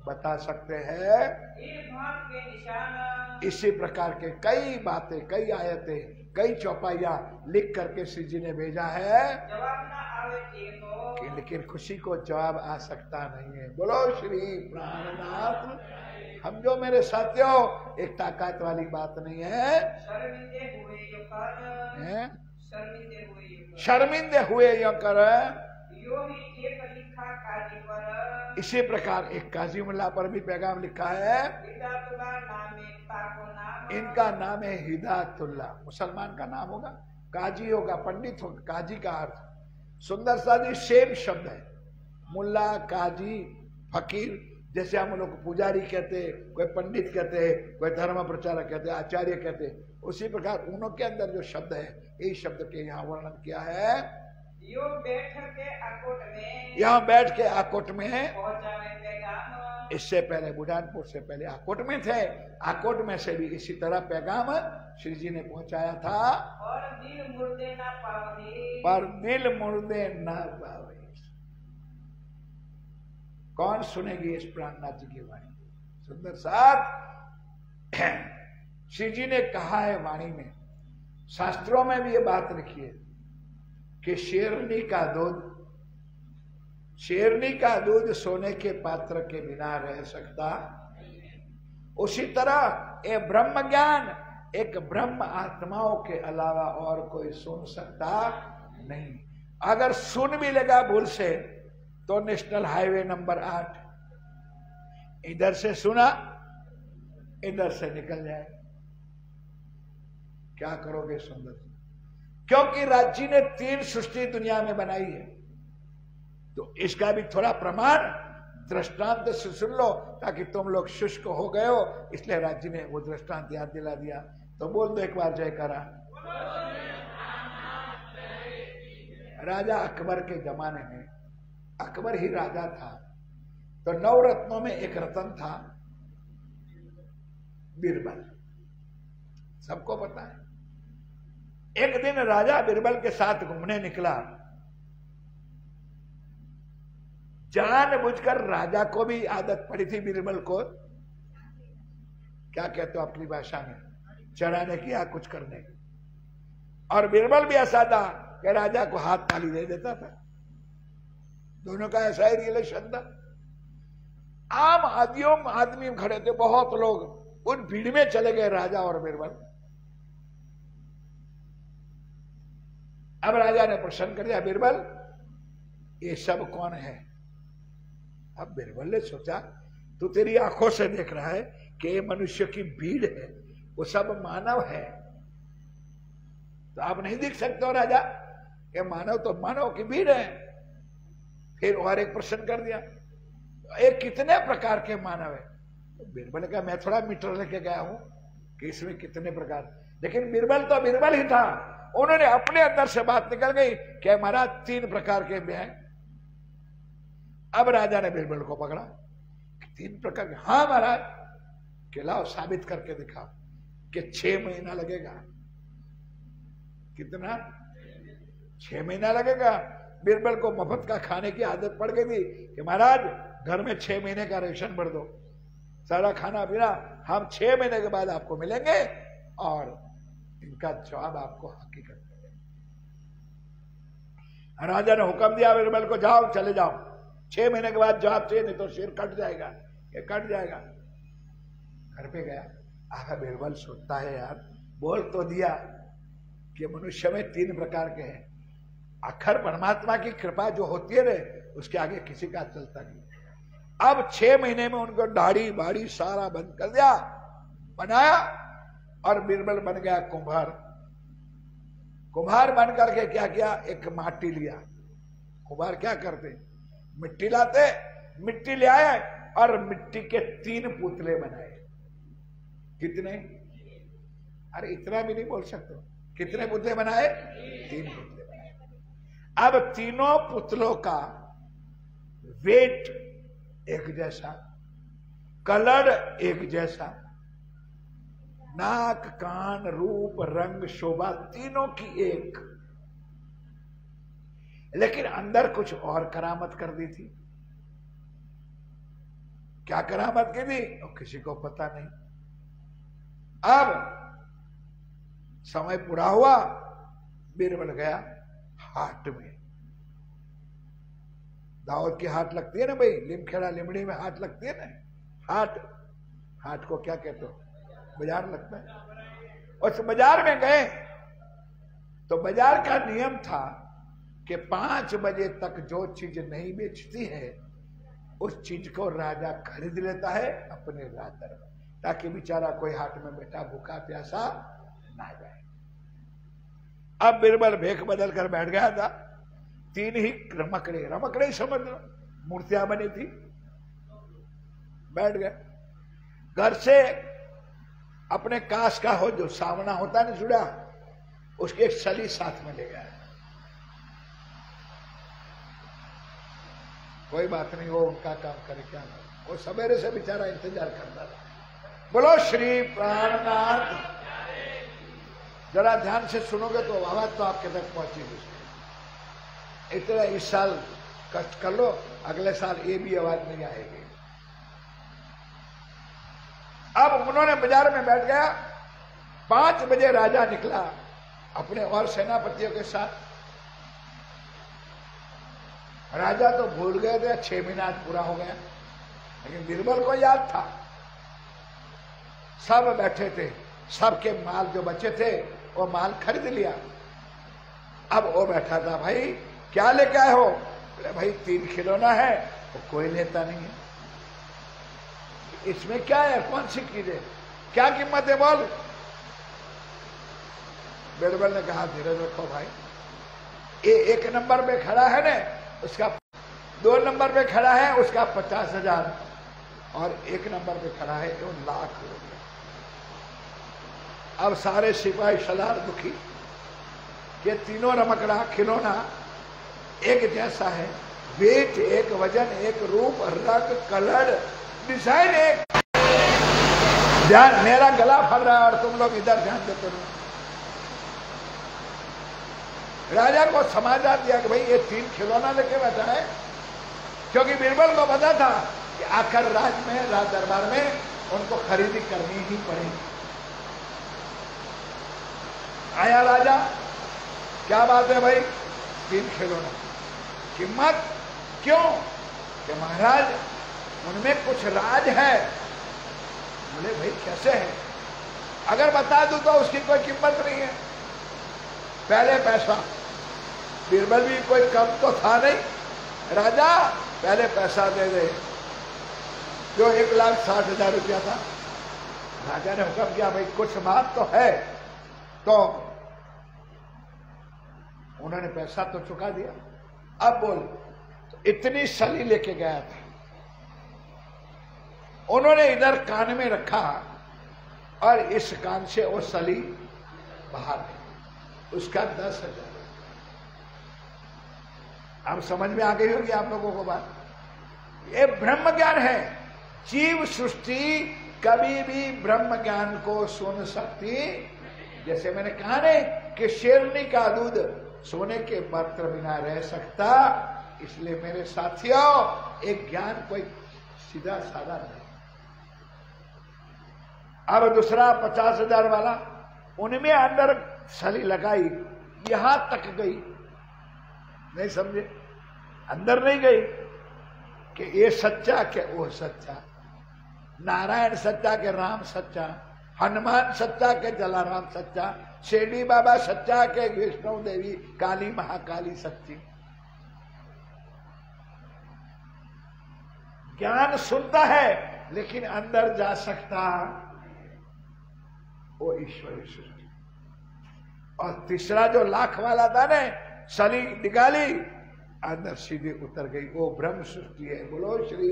बता सकते हैं। इस भाग के निशान, इसी प्रकार के कई बातें, कई आयतें, कई चौपाइयां लिख करके श्री जी ने भेजा है, जवाब न आवे तो, लेकिन खुशी को जवाब आ सकता नहीं है। बोलो श्री प्राणनाथ। हम जो मेरे साथियों, एक ताकत वाली बात नहीं है, शर्मिंदे हुए यो कर, हैं? शर्मिंदे हुए यो कर, शर्मिंदे हुए यो कर। यो ही एक लिखा काजी पर, इसी प्रकार एक काजी मुल्ला पर भी पैगाम लिखा है, हिदायतुल्लाह नाम एक ताको नाम, इनका नाम है हिदायतुल्लाह। मुसलमान का नाम होगा, काजी होगा, पंडित होगा। काजी का अर्थ सुंदर सा जी सेम शब्द है, मुल्ला, काजी, फकीर। जैसे हम लोग पुजारी कहते हैं, कोई पंडित कहते हैं, कोई धर्म प्रचारक कहते हैं, आचार्य कहते हैं, उसी प्रकार उनों के अंदर जो शब्द है, यही शब्द के यहाँ वर्णन किया है। यो बैठ के आकोट में, यहाँ बैठ के आकोट में, पहुंचावे पैगाम, इससे पहले बुढ़ानपुर से पहले आकोट में थे, आकोट में से भी इसी तरह पैगाम श्री जी ने पहुंचाया था। और दिल मुर्दे ना पावनी, पर दिल मुर्दे न पावे। कौन सुनेगी इस प्राणनाथ जी की वाणी? सुंदर साथ श्री जी ने कहा है वाणी में, शास्त्रों में भी ये बात लिखी है कि शेरनी का दूध शेरनी का दूध सोने के पात्र के बिना रह सकता। उसी तरह ये ब्रह्म ज्ञान एक ब्रह्म आत्माओं के अलावा और कोई सुन सकता नहीं। अगर सुन भी लगा भूल से तो नेशनल हाईवे नंबर 8 इधर से सुना, इधर से निकल जाए, क्या करोगे सुंदर? क्योंकि राज्य ने 3 सृष्टि दुनिया में बनाई है, तो इसका भी थोड़ा प्रमाण दृष्टांत से सुन लो, ताकि तुम लोग शुष्क हो गए हो, इसलिए राज्य ने वो दृष्टांत याद दिला दिया। तो बोल दो एक बार जयकारा। राजा अकबर के जमाने में, अकबर ही राजा था, तो 9 रत्नों में एक रत्न था बीरबल, सबको पता है। एक दिन राजा बीरबल के साथ घूमने निकला, जानबूझकर राजा को भी आदत पड़ी थी बीरबल को, क्या कहते हो अपनी भाषा में, चढ़ाने की या कुछ करने की। और बीरबल भी ऐसा था कि राजा को हाथ ताली दे देता था, दोनों का ऐसा ही रिलेशन था। आम आदमी खड़े थे, बहुत लोग उन भीड़ में चले गए राजा और बीरबल। अब राजा ने प्रश्न कर दिया, बीरबल ये सब कौन है? अब बीरबल ने सोचा, तू तेरी आंखों से देख रहा है कि ये मनुष्य की भीड़ है, वो सब मानव है, तो आप नहीं देख सकते हो राजा कि मानव तो मानव की भीड़ है। फिर और एक प्रश्न कर दिया, एक कितने प्रकार के मानव है? तो बीरबल ने कहा, मैं थोड़ा मीटर लेके गया हूं कि इसमें कितने प्रकार, लेकिन बीरबल तो बीरबल ही था। उन्होंने अपने अंदर से बात निकल गई कि महाराज 3 प्रकार के हैं। अब राजा ने बीरबल को पकड़ा, 3 प्रकार के? हाँ महाराज। कि लाओ साबित करके दिखाओ कि 6 महीना लगेगा। कितना? 6 महीना लगेगा। बीरबल को मफत का खाने की आदत पड़ गई थी कि महाराज घर में 6 महीने का राशन भर दो, सारा खाना पीना हम 6 महीने के बाद आपको मिलेंगे और इनका जवाब आपको हकीकत में। राजा ने हुक्म दिया बीरबल को, जाओ चले जाओ, 6 महीने के बाद जवाब चाहिए, नहीं तो सिर कट जाएगा, ये कट जाएगा। घर पे गया, आखा बीरबल सोचता है यार, बोल तो दिया कि मनुष्य में 3 प्रकार के हैं, आखिर परमात्मा की कृपा जो होती है रे, उसके आगे किसी का चलता नहीं। अब 6 महीने में उनको दाढ़ी बाड़ी सारा बंद कर दिया, बनाया, और बीरबल बन गया कुम्हार। कुम्हार बन करके क्या किया, एक माटी लिया। कुम्हार क्या करते, मिट्टी लाते, मिट्टी ले आए और मिट्टी के 3 पुतले बनाए। कितने? अरे इतना भी नहीं बोल सकते, कितने पुतले बनाए? 3 पुतले बनाए। अब तीनों पुतलों का वेट एक जैसा, कलर एक जैसा, नाक कान रूप रंग शोभा तीनों की एक, लेकिन अंदर कुछ और करामत कर दी थी। क्या करामत की थी तो किसी को पता नहीं। अब समय पूरा हुआ, बीरबल गया हाट में। दाऊद की हाट लगती है ना भाई, लिमखेड़ा लिमड़ी में हाट लगती है ना, हाट को क्या कहते हो, बाजार लगता है। उस बाजार में गए तो बाजार का नियम था कि 5 बजे तक जो चीज नहीं बेचती है उस चीज को राजा खरीद लेता है अपने रातर में, ताकि बेचारा कोई हाट में बैठा भूखा प्यासा ना जाए। अब बीरबल भेख बदल कर बैठ गया था। 3 ही रमकड़े समझ लो, मूर्तियां बनी थी, बैठ गए। घर से अपने काश का हो जो सावना होता है ना जुड़ा, उसकी एक सली साथ में ले गया। कोई बात नहीं, वो उनका काम करे, क्या वो सवेरे से बेचारा इंतजार करता था। बोलो श्री प्राणनाथ। जरा ध्यान से सुनोगे तो आवाज तो आपके तक पहुंचेगी। इतना इस साल कष्ट कर लो, अगले साल ये भी आवाज नहीं आएगी। अब उन्होंने बाजार में बैठ गया। 5 बजे राजा निकला अपने और सेनापतियों के साथ। राजा तो भूल गए थे, 6 महीना पूरा हो गया, लेकिन बीरबल को याद था। सब बैठे थे, सबके माल जो बचे थे वो माल खरीद लिया। अब वो बैठा था, भाई क्या लेके आए हो? बोले भाई 3 खिलौना है, वो कोई लेता नहीं है। इसमें क्या है, कौन सी चीज है, क्या कीमत है बोल? बीरबल ने कहा धीरज रखो भाई, ये 1 नंबर पे खड़ा है ना, उसका 2 नंबर पे खड़ा है उसका 50,000 और 1 नंबर पे खड़ा है 1 लाख रुपया। अब सारे सिपाही सलार दुखी कि तीनों रमकड़ा खिलौना एक जैसा है, वेट एक, वजन एक, रूप, रंग, कलर, डिजाइन एक। ध्यान, मेरा गला फट रहा है और तुम लोग इधर ध्यान देते रहो। राजा को समाचार दिया कि भाई ये 3 खिलौना लेके बैठा है, क्योंकि बीरबल को पता था कि आखिर राज दरबार में उनको खरीदी करनी ही पड़ेगी। आया राजा, क्या बात है भाई? 3 खिलौना, कीमत क्यों? कि महाराज उनमें कुछ राज है। बोले भाई कैसे है? अगर बता दूं तो उसकी कोई कीमत नहीं है। पहले पैसा, बीरबल भी कोई कम तो था नहीं, राजा पहले पैसा दे दे, जो 1,60,000 रुपया था। राजा ने हुक्म किया भाई कुछ बात तो है, तो उन्होंने पैसा तो चुका दिया। अब बोल, तो इतनी सली लेके गया था, उन्होंने इधर कान में रखा और इस कान से वो सली बाहर गई, उसका 10,000। अब समझ में आ गई होगी आप लोगों को बात। ये ब्रह्म ज्ञान है। जीव सृष्टि कभी भी ब्रह्म ज्ञान को सुन सकती, जैसे मैंने कहा नहीं कि शेरनी का दूध सोने के पात्र बिना रह सकता। इसलिए मेरे साथियों, एक ज्ञान कोई सीधा साधा नहीं। अब दूसरा 50,000 वाला, उनमें अंदर सली लगाई, यहां तक गई, नहीं समझे? अंदर नहीं गई कि ये सच्चा के वो सच्चा, नारायण सच्चा के राम सच्चा, हनुमान सच्चा के जलाराम सच्चा, शिरडी बाबा सच्चा के वैष्णव देवी काली महाकाली सच्ची। ज्ञान सुनता है लेकिन अंदर जा सकता वो ईश्वरी सृष्टि। और तीसरा जो लाख वाला था ने, सली निकाली, अंदर सीधे उतर गई, वो ब्रह्म सृष्टि है। बोलो श्री।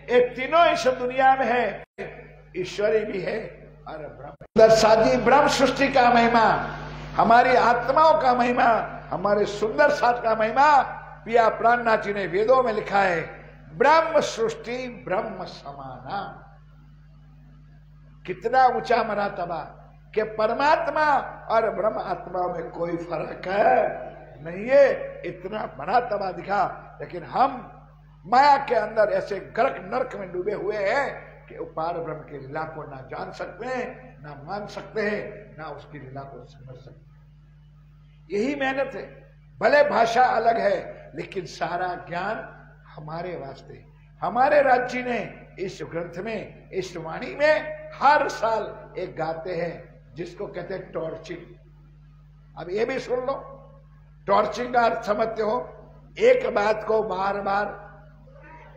ये तीनों इस दुनिया में है, ईश्वरी भी है और ब्रह्म। साधी ब्रह्म सृष्टि का महिमा, हमारी आत्माओं का महिमा, हमारे सुंदर साथ का महिमा पिया प्राणनाथ जी ने वेदों में लिखा है। ब्रह्म सृष्टि ब्रह्म समाना। कितना ऊंचा मरातबा कि परमात्मा और ब्रह्म आत्मा में कोई फर्क है नहीं है, इतना मरातबा दिखा। लेकिन हम माया के अंदर ऐसे गर्क नरक में डूबे हुए हैं कि उपार ब्रह्म की लीला को ना जान सकते हैं, ना मान सकते हैं, ना उसकी लीला को समझ सकते हैं। यही मेहनत है। भले भाषा अलग है लेकिन सारा ज्ञान हमारे वास्ते। हमारे राज्य ने इस ग्रंथ में, इस वाणी में हर साल एक गाते हैं जिसको कहते हैं टॉर्चिंग। अब ये भी सुन लो, टॉर्चिंग का अर्थ समझते हो? एक बात को बार बार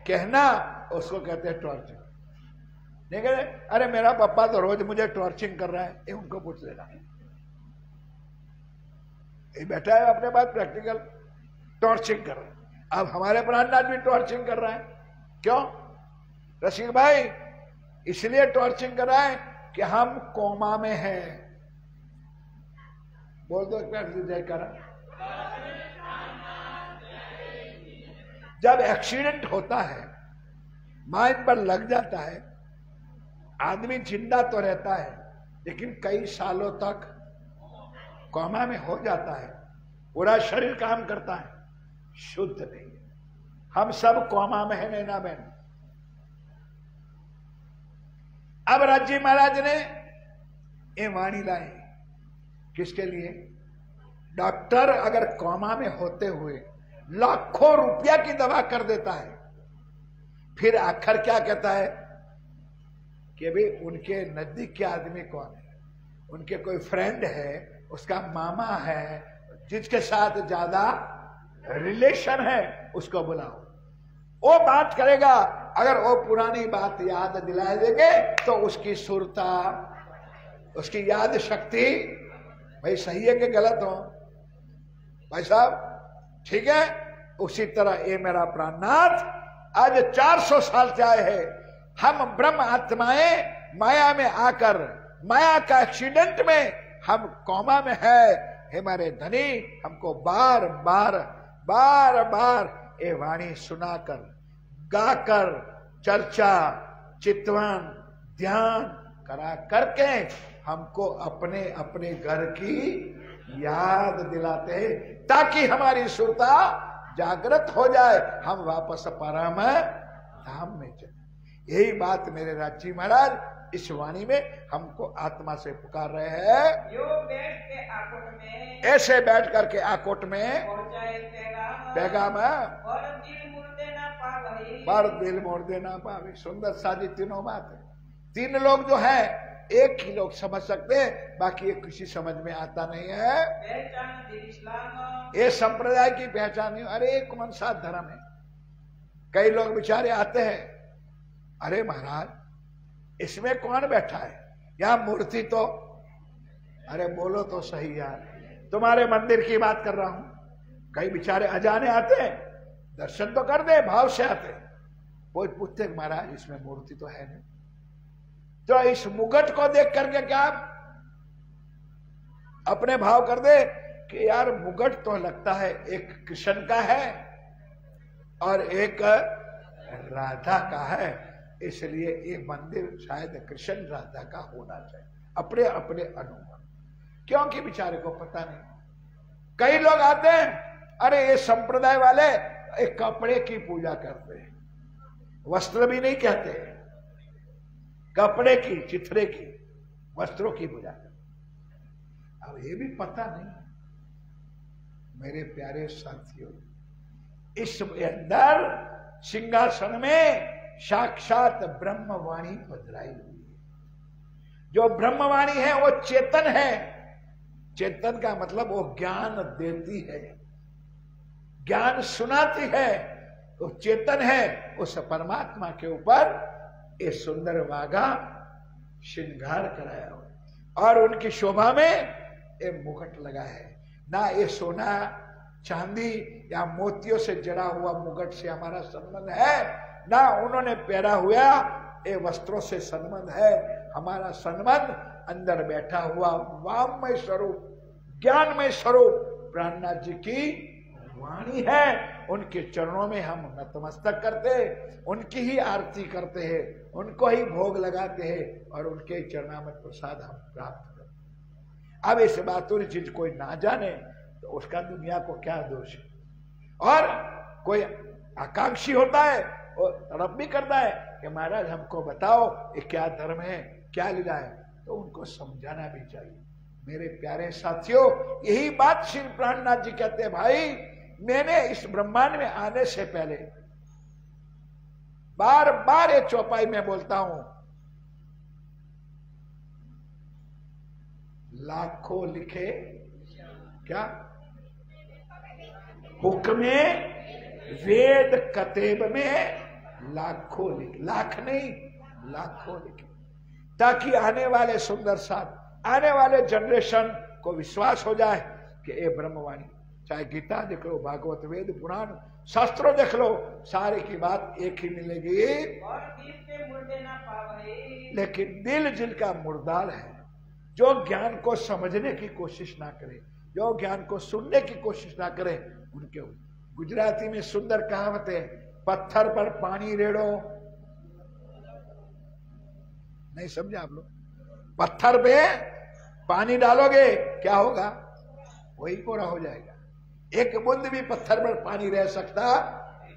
कहना, उसको कहते हैं टॉर्चिंग। नहीं कहते अरे मेरा पापा तो रोज मुझे टॉर्चिंग कर रहा है, ये उनको पूछ लेना। ये बैठा है अपने पास प्रैक्टिकल टॉर्चिंग कर रहा है। अब हमारे प्राणनाथ भी टॉर्चिंग कर रहा है। क्यों रसिक भाई? इसलिए टॉर्चिंग कर रहा है कि हम कोमा में हैं। बोल दो जय करा। जब एक्सीडेंट होता है, माइंड पर लग जाता है, आदमी जिंदा तो रहता है लेकिन कई सालों तक कोमा में हो जाता है। पूरा शरीर काम करता है, शुद्ध नहीं। हम सब कोमा में है नैना बहन। अब राज्य महाराज ने ये वाणी लाई किसके लिए? डॉक्टर अगर कोमा में होते हुए लाखों रुपया की दवा कर देता है। फिर आखिर क्या कहता है कि भाई उनके नजदीक के आदमी कौन है, उनके कोई फ्रेंड है, उसका मामा है, जिसके साथ ज्यादा रिलेशन है, उसको बुलाओ, वो बात करेगा। अगर वो पुरानी बात याद दिला देंगे तो उसकी सुरता, उसकी याद शक्ति, भाई सही है कि गलत हो भाई साहब, ठीक है। उसी तरह ये मेरा प्राणनाथ आज 400 साल से आए हैं। हम ब्रह्म आत्माएं माया में आकर, माया का एक्सीडेंट में हम कोमा में है। हमारे धनी हमको बार बार बार बार ये वाणी सुनाकर, गाकर, चर्चा, चितवन, ध्यान करा करके हमको अपने अपने घर की याद दिलाते हैं, ताकि हमारी सुरता जागृत हो जाए, हम वापस परम धाम में चले। यही बात मेरे राजी महाराज इस वाणी में हमको आत्मा से पुकार रहे हैं। यो बैठ के आकोट में, ऐसे बैठ करके आकोट में पहुंचाए पैगाम और दिल मुर्दे ना पावे, पर दिल मोड़ देना पावे। सुंदर साजी तीनों बात है। तीन लोग जो है एक ही लोग समझ सकते हैं, बाकी ये किसी समझ में आता नहीं है। पहचान दिल इस्लाम, ये संप्रदाय की पहचान नहीं। अरे कौन सा धर्म है? कई लोग बेचारे आते हैं, अरे महाराज इसमें कौन बैठा है, यहाँ मूर्ति तो, अरे बोलो तो सही यार, तुम्हारे मंदिर की बात कर रहा हूं। कई बेचारे अजाने आते हैं, दर्शन तो कर दे, भाव से आते, वो पूछते महाराज इसमें मूर्ति तो है नहीं। तो इस मुगट को देख करके क्या अपने भाव कर दे कि यार मुगट तो लगता है एक कृष्ण का है और एक राधा का है, इसलिए ये मंदिर शायद कृष्ण राधा का होना चाहिए। अपने अपने अनुमान, क्योंकि बेचारे को पता नहीं। कई लोग आते हैं, अरे ये संप्रदाय वाले एक कपड़े की पूजा करते हैं, वस्त्र भी नहीं कहते, कपड़े की, चिथरे की, वस्त्रों की पूजा करते। अब ये भी पता नहीं। मेरे प्यारे साथियों, इस अंदर सिंहासन में साक्षात ब्रह्मवाणी पधराई हुई है। जो ब्रह्मवाणी है वो चेतन है। चेतन का मतलब वो ज्ञान देती है, ज्ञान सुनाती है, वो चेतन है। उस परमात्मा के ऊपर ये सुंदर वागा श्रृंगार कराया हो और उनकी शोभा में ये मुकुट लगा है। ना ये सोना चांदी या मोतियों से जड़ा हुआ मुकुट से हमारा संबंध है, ना उन्होंने पहना हुआ ये वस्त्रों से संबंध है। हमारा संबंध अंदर बैठा हुआ वाममय स्वरूप, ज्ञानमय स्वरूप प्राणनाथ जी की वाणी है। उनके चरणों में हम नतमस्तक करते, उनकी ही आरती करते हैं, उनको ही भोग लगाते हैं और उनके चरणामृत प्रसाद हम प्राप्त करते हैं। अब इस बातों चीज कोई ना जाने तो उसका दुनिया को क्या दोष है। और कोई आकांक्षी होता है, वो तड़प भी करता है कि महाराज हमको बताओ ये क्या धर्म है, क्या लीला है, तो उनको समझाना भी चाहिए। मेरे प्यारे साथियों, यही बात श्री प्राणनाथ जी कहते हैं, भाई मैंने इस ब्रह्मांड में आने से पहले बार बार ये चौपाई में बोलता हूं, लाखों लिखे क्या हुक्मे वेद कतेब में लाखों लिखे, लाख नहीं लाखों लिखे, ताकि आने वाले सुंदर साथ, आने वाले जनरेशन को विश्वास हो जाए कि ये ब्रह्मवाणी, चाहे गीता देख लो, भागवत, वेद, पुराण, शास्त्रों देख लो, सारे की बात एक ही मिलेगी। और दिल के मुर्दे ना पावे, लेकिन दिल जिनका मुर्दार है, जो ज्ञान को समझने की कोशिश ना करे, जो ज्ञान को सुनने की कोशिश ना करे, उनके गुजराती में सुंदर कहावत है, पत्थर पर पानी रेड़ो, नहीं समझे आप लोग? पत्थर पे पानी डालोगे क्या होगा? वही कोरा हो जाएगा। एक बूंद भी पत्थर पर पानी रह सकता,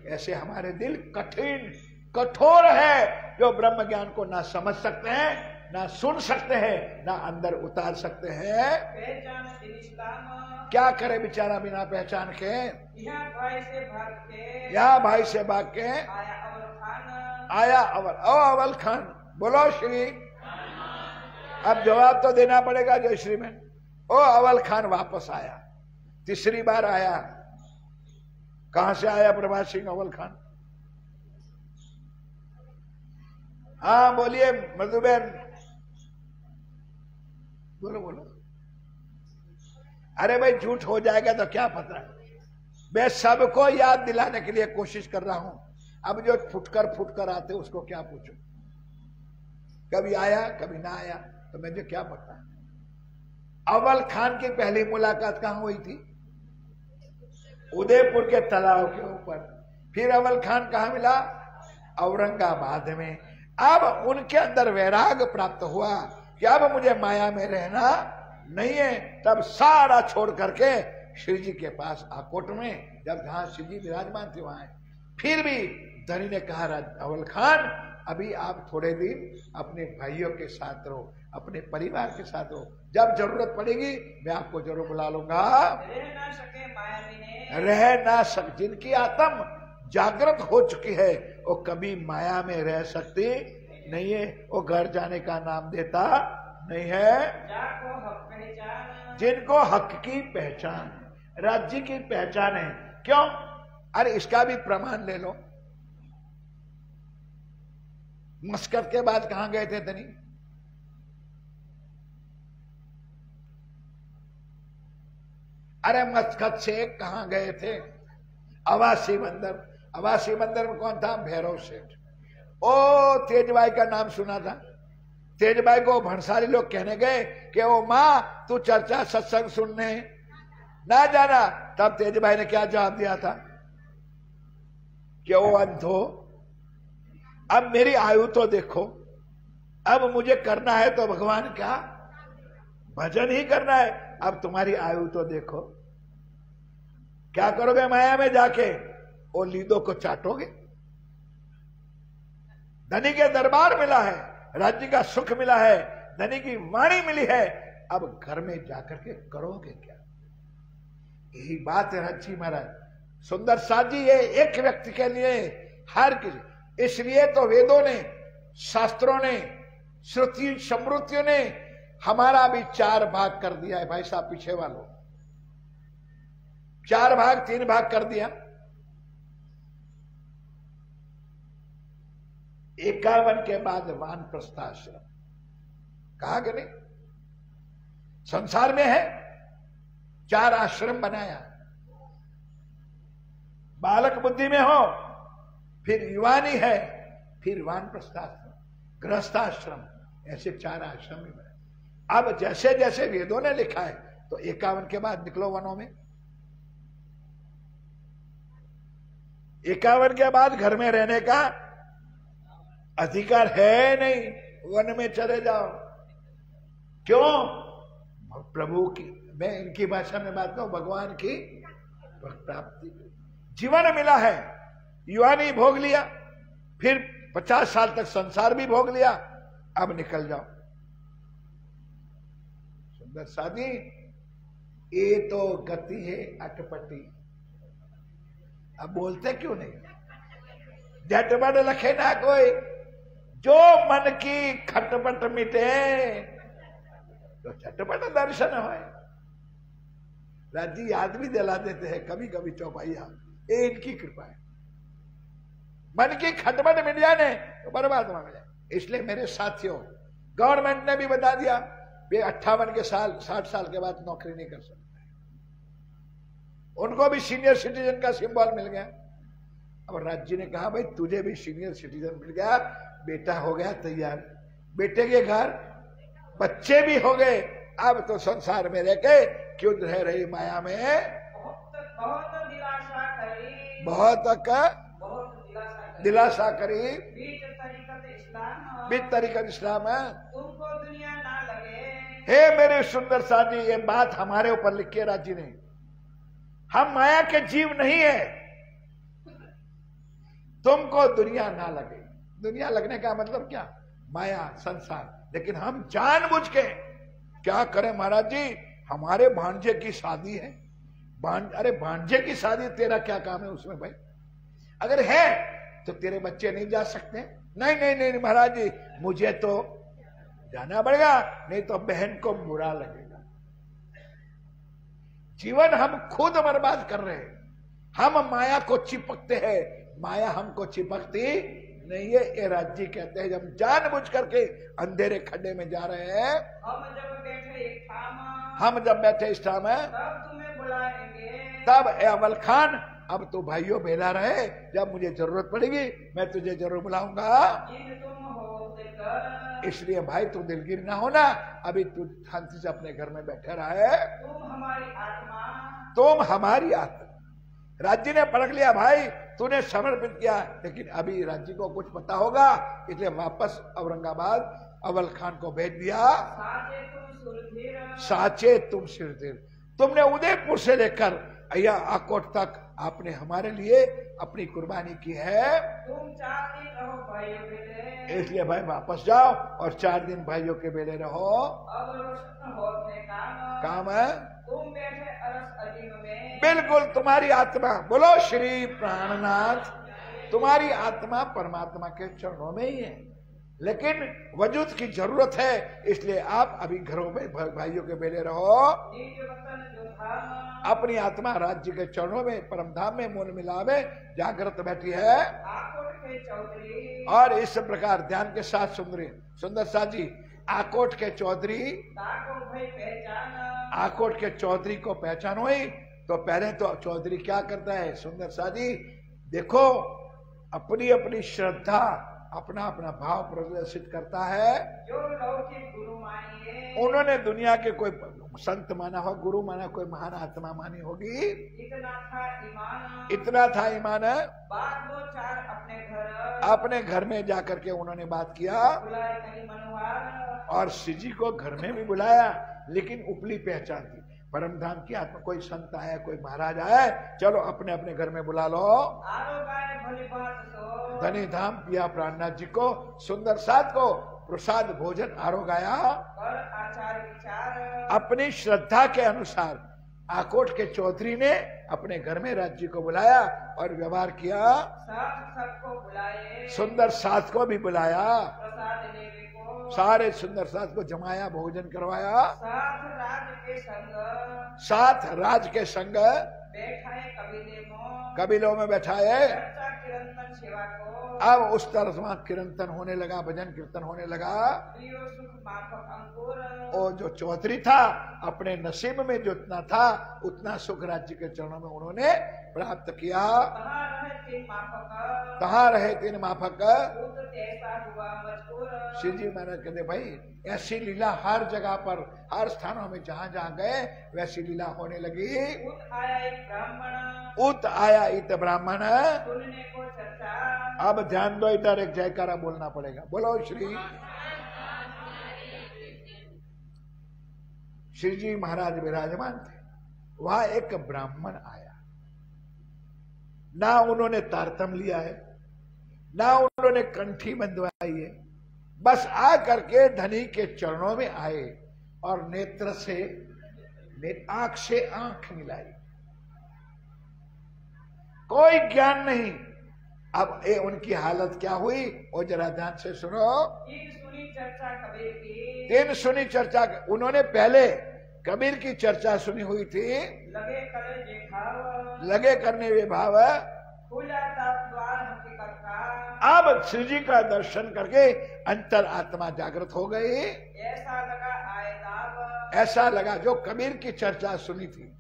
ऐसे हमारे दिल कठिन कठोर है, जो ब्रह्म ज्ञान को ना समझ सकते हैं, ना सुन सकते हैं, ना अंदर उतार सकते हैं। पहचान बिन इस्लाम, क्या करे बेचारा बिना पहचान के। यहाँ भाई से भाग के, यहाँ भाई से भाग के आया अवल खान, आया अवल। ओ अवल खान, बोलो श्री। अब जवाब तो देना पड़ेगा जय श्री में। ओ अवल खान वापस आया, तीसरी बार आया। कहां से आया प्रभात सिंह अवल खान? हाँ बोलिए मधुबेन, बोलो बोलो। अरे भाई झूठ हो जाएगा तो क्या पता। मैं सबको याद दिलाने के लिए कोशिश कर रहा हूं। अब जो फुटकर आते उसको क्या पूछूं? कभी आया कभी ना आया तो मुझे क्या पता। अवल खान की पहली मुलाकात कहां हुई थी? उदयपुर के तालाब के ऊपर। फिर अवल खान कहां मिला? औरंगाबाद में। अब उनके अंदर वैराग प्राप्त हुआ कि अब मुझे माया में रहना नहीं है। तब सारा छोड़ करके श्री जी के पास आकोट में, जब जहां श्री जी विराजमान थे वहां। फिर भी धनी ने कहा अवल खान अभी आप थोड़े दिन अपने भाइयों के साथ रहो, अपने परिवार के साथ रहो, जब जरूरत पड़ेगी मैं आपको जरूर बुला लूंगा। रह ना सके मायावी ने, रह ना सक, जिनकी आत्म जागृत हो चुकी है वो कभी माया में रह सकती नहीं है। वो घर जाने का नाम देता नहीं है। जाको हक पहचान, जिनको हक की पहचान, राज्य की पहचान है। क्यों? अरे इसका भी प्रमाण ले लो। मस्कत के बाद कहां गए थे धनी? अरे मस्कत से कहां गए थे? अवासी बंदर। अवासी बंदर में कौन था? भैरव सेठ। ओ तेजबाई का नाम सुना था। तेजबाई को भंसारी लोग कहने गए कि ओ मां तू चर्चा सत्संग सुनने ना जाना। तब तेजबाई ने क्या जवाब दिया था कि ओ अंधो, अब मेरी आयु तो देखो, अब मुझे करना है तो भगवान का भजन ही करना है। अब तुम्हारी आयु तो देखो, क्या करोगे माया में जाके? ओ लीदो को चाटोगे। धनी के दरबार मिला है, राज्य का सुख मिला है, धनी की वाणी मिली है, अब घर में जाकर के करोगे क्या? यही बात है राज्य महाराज। सुंदर साथ जी ये एक व्यक्ति के लिए हर किसी, इसलिए तो वेदों ने, शास्त्रों ने, श्रुति समृतियों ने हमारा भी 4 भाग कर दिया है। भाई साहब पीछे वालों, 4 भाग 3 भाग कर दिया। 51 के बाद वानप्रस्थाश्रम कहा कि नहीं? संसार में है 4 आश्रम बनाया। बालक बुद्धि में हो, फिर युवानी है, फिर वानप्रस्थाश्रम, गृहस्थाश्रम, ऐसे 4 आश्रम भी बनाए। अब जैसे जैसे वेदों ने लिखा है तो 51 के बाद निकलो वनों में। 51 के बाद घर में रहने का अधिकार है नहीं, वन में चले जाओ। क्यों? प्रभु की, मैं इनकी भाषा में बात करूं, भगवान की प्राप्ति। जीवन मिला है, युवानी भोग लिया, फिर 50 साल तक संसार भी भोग लिया, अब निकल जाओ। सुंदर साधी, ये तो गति है अटपटी। अब बोलते क्यों नहीं? झटपट लखे ना कोई, जो मन की खटपट मिटे तो झटपट दर्शन हो। राजी याद भी दिला देते हैं कभी कभी चौपाइया, ये इनकी कृपा है। मन की खटपट मिट जाए तो बर्बाद हो जाए। इसलिए मेरे साथियों, गवर्नमेंट ने भी बता दिया वे 58 के साल 60 साल के बाद नौकरी नहीं कर सकते। उनको भी सीनियर सिटीजन का सिंबल मिल गया। अब राज्य ने कहा भाई तुझे भी सीनियर सिटीजन मिल गया, बेटा हो गया तैयार, बेटे के घर बच्चे भी हो गए, अब तो संसार में रह के क्यों रह रही माया में? बहुत दिलासा करी, बहुत दिलासा करी। बीच तरीकत इस्लाम है, तुमको दुनिया ना लगे। हे मेरे सुंदर साथी, ये बात हमारे ऊपर लिखी है राज्य ने। हम माया के जीव नहीं है, तुमको दुनिया ना लगे। दुनिया लगने का मतलब क्या? माया, संसार। लेकिन हम जानबूझ के क्या करें महाराज जी, हमारे भांजे की शादी है। अरे भांजे की शादी, तेरा क्या काम है उसमें भाई? अगर है तो तेरे बच्चे नहीं जा सकते? नहीं नहीं नहीं महाराज जी, मुझे तो जाना पड़ेगा, नहीं तो बहन को बुरा लगेगा। जीवन हम खुद बर्बाद कर रहे हैं। हम माया को चिपकते हैं, माया हमको चिपकती नहीं है। ये राज्य कहते हैं जब जानबूझ करके अंधेरे खड्डे में जा रहे हैं। हम जब बैठे इस ठाम है तब तुम्हें बुलाएंगे। तब ए अवल खान, अब तो भाइयों बेला रहे, जब मुझे जरूरत पड़ेगी मैं तुझे जरूर बुलाऊंगा। इसलिए भाई तू दिलगिर ना होना, अभी तू शांति से अपने घर में बैठे रहे। तुम हमारी आत्मा, तुम हमारी आत्मा। राज्य ने पढ़ लिया भाई, तूने समर्पित किया, लेकिन अभी राज्य को कुछ पता होगा, इसलिए वापस औरंगाबाद अवल खान को भेज दिया। साचे तुम सिरधीर, तुमने उदयपुर से लेकर अय्या आकोट तक आपने हमारे लिए अपनी कुर्बानी की है। तुम 4 दिन रहो भाइयों के लिए, इसलिए भाई वापस जाओ और 4 दिन भाइयों के बेले रहो। अब रोशन होते काम है। तुम बैठे अरस अजीम में, बिल्कुल तुम्हारी आत्मा, बोलो श्री प्राणनाथ, तुम्हारी आत्मा परमात्मा के चरणों में ही है, लेकिन वजूद की जरूरत है, इसलिए आप अभी घरों में भाइयों के बेले रहो। अपनी आत्मा राज्य के चरणों में परम धाम में मूल मिला में जागृत बैठी है। और इस प्रकार ध्यान के साथ सुंदर सा जी, आकोट के चौधरी, आकोट के चौधरी को पहचान हुई। तो पहले तो चौधरी क्या करता है सुंदर सा जी, देखो अपनी अपनी श्रद्धा, अपना अपना भाव प्रदर्शित करता है। जो लौकिक गुरु मानिए, उन्होंने दुनिया के कोई संत माना हो, गुरु माना, कोई महान आत्मा मानी होगी। इतना था ईमान, इतना था ईमान। बात 2-4 अपने घर में जाकर के उन्होंने बात किया, बुलाए कहीं मनोहर, और श्री जी को घर में भी बुलाया, लेकिन उपली पहचान थी। परम धाम की आत्मा, कोई संत आया, कोई महाराज आया, चलो अपने अपने घर में बुला लो। धनी धाम पिया प्राणनाथ जी को, सुंदर साथ को प्रसाद भोजन आरोगाया। आचार विचार अपनी श्रद्धा के अनुसार आकोट के चौधरी ने अपने घर में राज्य को बुलाया और व्यवहार किया। सबको बुलाए, सुंदर साथ को भी बुलाया, प्रसाद लेने को, सारे सुंदर साथ को जमाया, भोजन करवाया। साथ राज के संग, साथ राज के संग बैठाए कबीलों में बैठाए। कीर्तन सेवा को, अब उस तरफ वहां कीर्तन होने लगा, भजन कीर्तन होने लगा। सुख माफक अंकुर, और जो चौधरी था अपने नसीब में जो इतना था उतना सुख राज्य के चरणों में उन्होंने प्राप्त किया। कहाँ रहे 3 माफक, श्री जी महाराज कहते भाई ऐसी लीला हर जगह पर, हर स्थानों में जहाँ जहाँ गए वैसी लीला होने लगी। उत आया इत ब्राह्मण, सुनने को चर्चा। अब ध्यान दो, इधर एक जयकारा बोलना पड़ेगा, बोलो श्री। श्री जी महाराज विराजमान थे, वहां एक ब्राह्मण आया। ना उन्होंने तारतम लिया है, ना उन्होंने कंठी बंधवाई है, बस आ करके धनी के चरणों में आए और नेत्र से आंख से आंख मिलाई। कोई ज्ञान नहीं। अब ये उनकी हालत क्या हुई वो जरा ध्यान से सुनो। सुनी चर्चा कबीर की, 3 सुनी चर्चा। उन्होंने पहले कबीर की चर्चा सुनी हुई थी, लगे करे जे भाव, लगे करने वे भाव। खुला द्वार हकीकत का, अब श्री जी का दर्शन करके अंतर आत्मा जागृत हो गई। ऐसा लगा आए दाव, ऐसा लगा जो कबीर की चर्चा सुनी थी।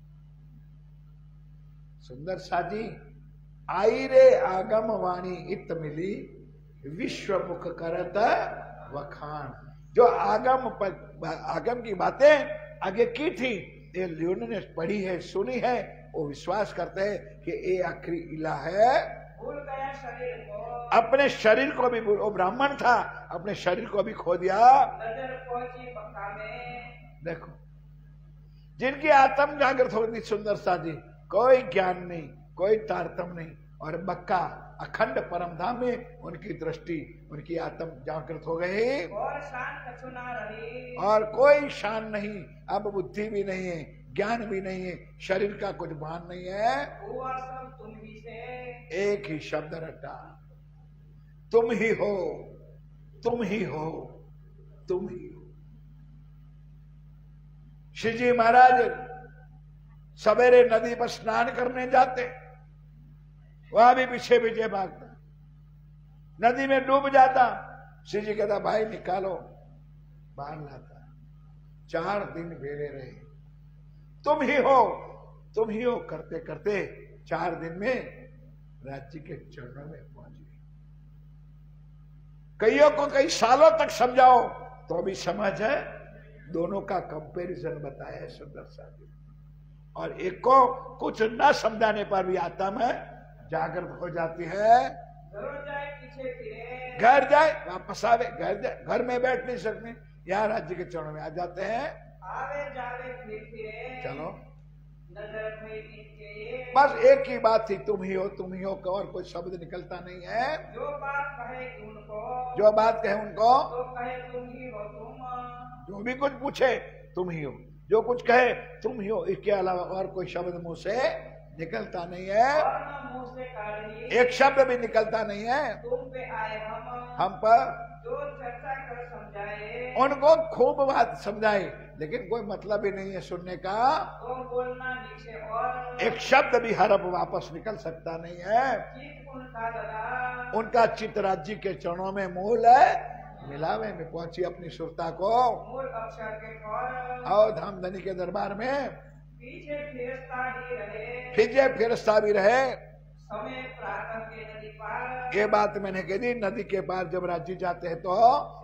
सुंदर साजी, आई रे आगम वाणी इत मिली, विश्व मुख करत वखान। जो आगम की बातें आगे की थी, ये उन्होंने पढ़ी है, सुनी है, वो विश्वास करते हैं कि ये आखिरी इला है। भूल गया शरीर को, अपने शरीर को भी, वो ब्राह्मण था, अपने शरीर को भी खो दिया। नजर पहुंची बक्का में, देखो जिनकी आत्म जागृत होती सुंदर साजी, कोई ज्ञान नहीं, कोई तारतम नहीं, और मक्का अखंड परम धाम में उनकी दृष्टि, उनकी आत्म जागृत हो गई और शान कछु ना रही। और कोई शान नहीं, अब बुद्धि भी नहीं है, ज्ञान भी नहीं है, शरीर का कुछ भान नहीं है। हुआ सब तुम ही से। एक ही शब्द रटा, तुम ही हो, तुम ही हो, तुम ही हो। श्री जी महाराज सवेरे नदी पर स्नान करने जाते, वहां भी पीछे पीछे भागता, नदी में डूब जाता। श्री जी कहता भाई निकालो, बाहर लाता। 4 दिन भेड़े रहे, तुम ही हो, तुम ही हो करते करते 4 दिन में राज्य के चरणों में पहुंच गए। कईयों को कई सालों तक समझाओ तो भी समझ है। दोनों का कंपैरिजन बताया है सुंदर साहब। और एक को कुछ न समझाने पर भी आत्मा में जागृत हो जाती है। जाए पीछे फिरे, घर जाए वापस आवे, घर जाए, घर में बैठ नहीं सकते, यहाँ राज्य के चरणों में आ जाते हैं। आवे जावे फिर फिरे, चलो नजर भई नीचे। बस एक ही बात थी, तुम ही हो, तुम ही हो, और कोई शब्द निकलता नहीं है। जो बात कहे उनको, जो बात कहे उनको, तो कहे तुम ही हो तुम। जो भी कुछ पूछे तुम ही हो, जो कुछ कहे तुम ही हो, इसके अलावा और कोई शब्द मुंह से निकलता नहीं है। और न मुंह से काढ़ी, एक शब्द भी निकलता नहीं है। तुम पे आए हम पर जो चर्चा कर समझाए, उनको खूब बात समझाई, लेकिन कोई मतलब ही नहीं है सुनने का। तो बोलना नीचे और एक शब्द भी हरफ वापस निकल सकता नहीं है। चित उनका लगा, उनका चित्त राज्य के चरणों में मूल है, मिलावे में पहुंची अपनी सुरता को। मूल अक्षर के पर और धामधनी के दरबार में पीछे फिरस्ता ही रहे, फिजे फिरस्ता भी रहे। समय प्रातः के नदी पार, ये बात मैंने कह दी। नदी के पार जब राज्य जाते हैं तो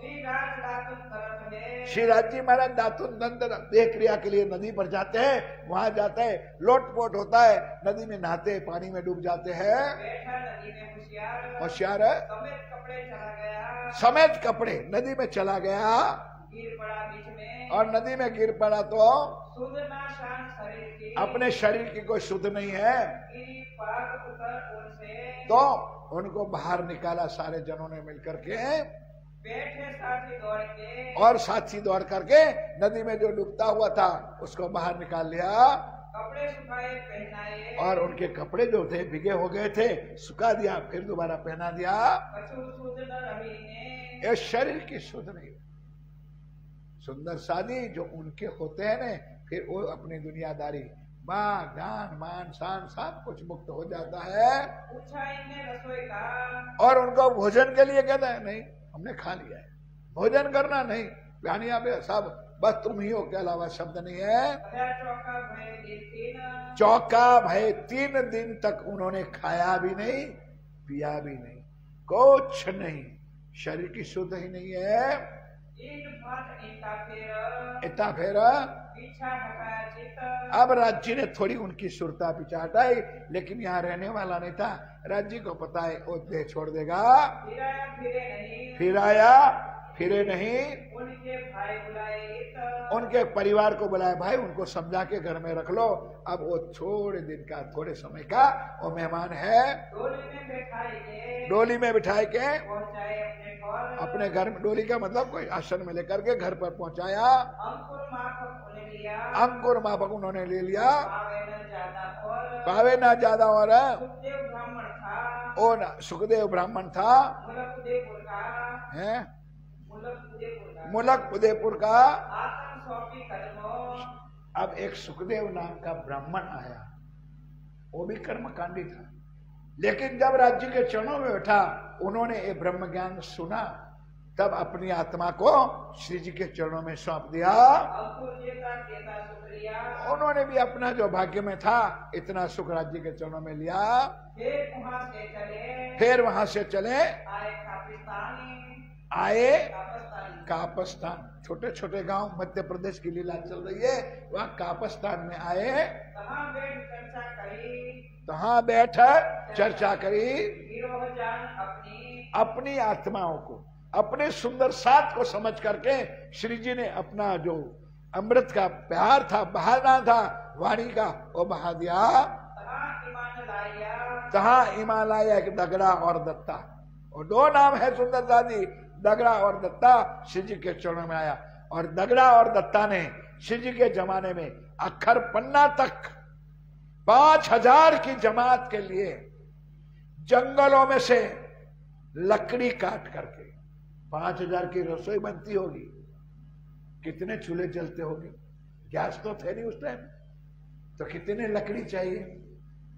श्री राज दातुन करत है, श्री राज्य महाराज दातुन दंड देह क्रिया के लिए नदी पर जाते हैं। वहां जाते हैं, लोटपोट होता है, नदी में नहाते हैं, पानी में डूब जाते हैं। बैठा नदी में होशियार, होशियार है, समेत कपड़े चला गया, समेत कपड़े नदी में चला गया गिर पड़ा बीच में, और नदी में गिर पड़ा तो सुध ना शान शरीर की, अपने शरीर की कोई शुद्ध नहीं है। गिरी पाग उतर उनसे, तो उनको बाहर निकाला सारे जनों ने मिलकर के, बैठे साथी दौड़ के, और साथी दौड़ करके नदी में जो डूबता हुआ था उसको बाहर निकाल लिया। कपड़े सुखाए पहनाए, और उनके कपड़े जो थे भीगे हो गए थे, सुखा दिया, फिर दोबारा पहना दिया। कछु सुध न रही ने, ये शरीर की शुद्ध नहीं। सुंदर शादी जो उनके होते हैं ना, फिर वो अपनी दुनियादारी, माँ ज्ञान मान शान सब कुछ मुक्त हो जाता है। पूछा इनने रसोई का, और उनको भोजन के लिए कहता है नहीं हमने खा लिया है, भोजन करना नहीं, पानिया पे सब बस तुम ही हो के अलावा शब्द नहीं है। भया चौका भय दिन, चौका भय 3 दिन तक उन्होंने खाया भी नहीं, पिया भी नहीं, कुछ नहीं, शरीर की शुद्ध ही नहीं है। ईट भात ईटा फेर, इतना फिर पीछा हटाया चित, अब राज्य ने थोड़ी उनकी सुरता पीछा हटाई, लेकिन यहाँ रहने वाला नहीं था। राज्य को पता है वो देह छोड़ देगा। फिराया फिरे नहीं, फिर आया फिरे नहीं। उनके भाई बुलाए इत, उनके परिवार को बुलाया, भाई उनको समझा के घर में रख लो। अब वो थोड़े दिन का, थोड़े समय का वो मेहमान है। डोली में बैठाई के, डोली में बिठाए के पहुंचाए अपने घर, अपने घर में, डोली का मतलब कोई आश्रम में लेकर के घर पर पहुंचाया। अंकुर माफक उन्हें लिया, अंकुर माफक उन्होंने ले लिया। पावे न ज्यादा और, पावे ना ज्यादा और सुखदेव ब्राह्मण था, ओ ना सुखदेव ब्राह्मण था, मुलक उदयपुर का, है मुलक उदयपुर का, मुलक उदयपुर का। आत्म सौंपी कदमों, अब एक सुखदेव नाम का ब्राह्मण आया, वो भी कर्मकांडी था, लेकिन जब राज्य के चरणों में बैठा, उन्होंने ये ब्रह्म ज्ञान सुना, तब अपनी आत्मा को श्री जी के चरणों में सौंप दिया। अंकुर देता देता शुक्रिया, उन्होंने भी अपना जो भाग्य में था इतना सुख राज्य के चरणों में लिया। फिर वहां से चले, फिर वहां से चले आए कापिस्तानी, आए कापिस्तानी, कापस्तान, छोटे छोटे गांव मध्य प्रदेश की लीला चल रही है, वहां कापस्तान में आए। कहाँ बैठ चर्चा करी, तहाँ बैठ चर्चा करी, गिरोह जान अपनी, अपनी आत्माओं को, अपने सुंदर साथ को समझ करके श्री जी ने अपना जो अमृत का प्यार था, बहाना था वाणी का, वो बहा दिया। तहाँ ईमान लाया, जहां हिमालय एक दगड़ा और दत्ता, और दो नाम है सुंदर दादी, दगड़ा और दत्ता शिव जी के चरणों में आया। और दगड़ा और दत्ता ने शिव जी के जमाने में अक्षर पन्ना तक 5000 की जमात के लिए जंगलों में से लकड़ी काट करके 5000 की रसोई बनती होगी, कितने चूल्हे जलते होंगे, गैस तो थे नहीं उस टाइम, तो कितने लकड़ी चाहिए,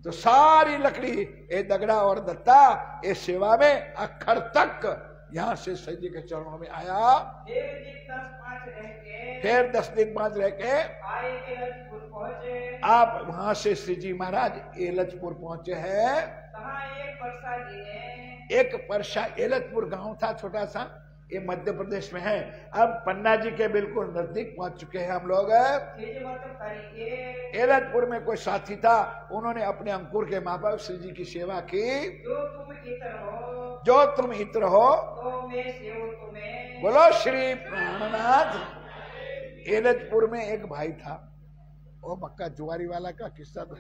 तो सारी लकड़ी ये दगड़ा और दत्ता ये सेवा में अक्षर तक यहां से शिव जी के चरणों में आया। फिर 10 दिन बाद रह के एलचपुर पहुंचे। आप वहां से श्री जी महाराज एलचपुर पहुंचे हैं। एक परसा एलचपुर गांव था छोटा सा, ये मध्य प्रदेश में है। अब पन्ना जी के बिल्कुल नजदीक पहुंच चुके हैं हम लोग। एलचपुर में कोई साथी था, उन्होंने अपने अंकुर के माँ बाप श्री जी की सेवा की। जो तुम इत्र हो तो मैं सेवू तुम्हें। बोलो श्री प्राणनाथ। एलचपुर में एक भाई था, वो मक्का जुआरी वाला का किस्सा तो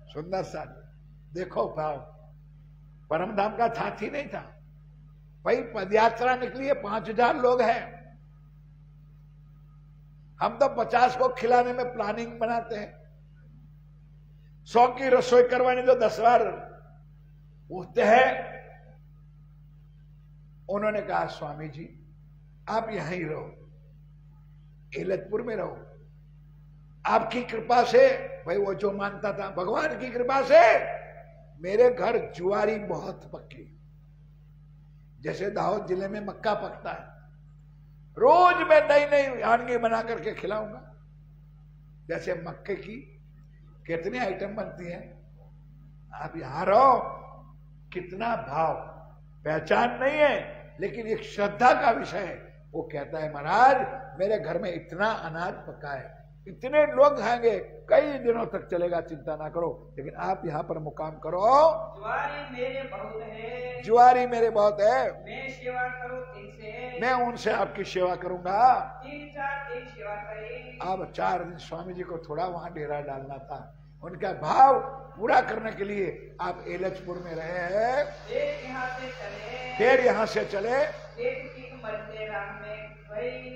सुंदर सा, देखो भाव, परमधाम का साथी नहीं था भाई, पदयात्रा निकली है, 5000 लोग हैं, हम तो 50 को खिलाने में प्लानिंग बनाते हैं, 100 की रसोई करवानी तो 10 बार उठते हैं। उन्होंने कहा स्वामी जी आप यहीं रहो, एलचपुर में रहो, आपकी कृपा से, भाई वो जो मानता था भगवान की कृपा से मेरे घर जुआरी बहुत पक्की, जैसे दाहोद जिले में मक्का पकता है, रोज मैं नई नई वानगी बना करके खिलाऊंगा। जैसे मक्के की कितनी आइटम बनती है, आप यहां रहो। कितना भाव, पहचान नहीं है लेकिन एक श्रद्धा का विषय है। वो कहता है महाराज मेरे घर में इतना अनाज पका है, इतने लोग खाएंगे, कई दिनों तक चलेगा, चिंता ना करो, लेकिन आप यहाँ पर मुकाम करो। जुआरी मेरे बहुत है, जुआरी मेरे बहुत है, मैं सेवा करूं इनसे, मैं उनसे आपकी सेवा करूंगा। 3-4 दिन सेवा करें। अब 4 दिन स्वामी जी को थोड़ा वहां डेरा डालना था, उनका भाव पूरा करने के लिए आप एलचपुर में रहे हैं। फिर यहाँ से चले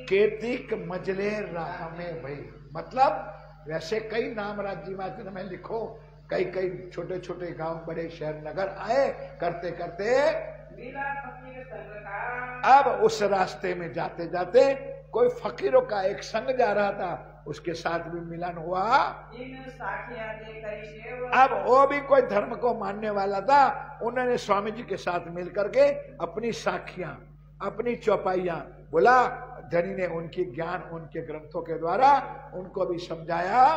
केतिक मजले राह में भाई, मतलब वैसे कई नाम राज्य में लिखो, कई कई छोटे छोटे गांव, बड़े शहर, नगर आए, करते करते अब उस रास्ते में जाते जाते कोई फकीरों का एक संग जा रहा था, उसके साथ भी मिलन हुआ। अब वो भी कोई धर्म को मानने वाला था, उन्होंने स्वामी जी के साथ मिल करके अपनी साखियां, अपनी चौपाइयां बोला। धनी ने उनकी ज्ञान, उनके ग्रंथों के द्वारा उनको भी समझाया।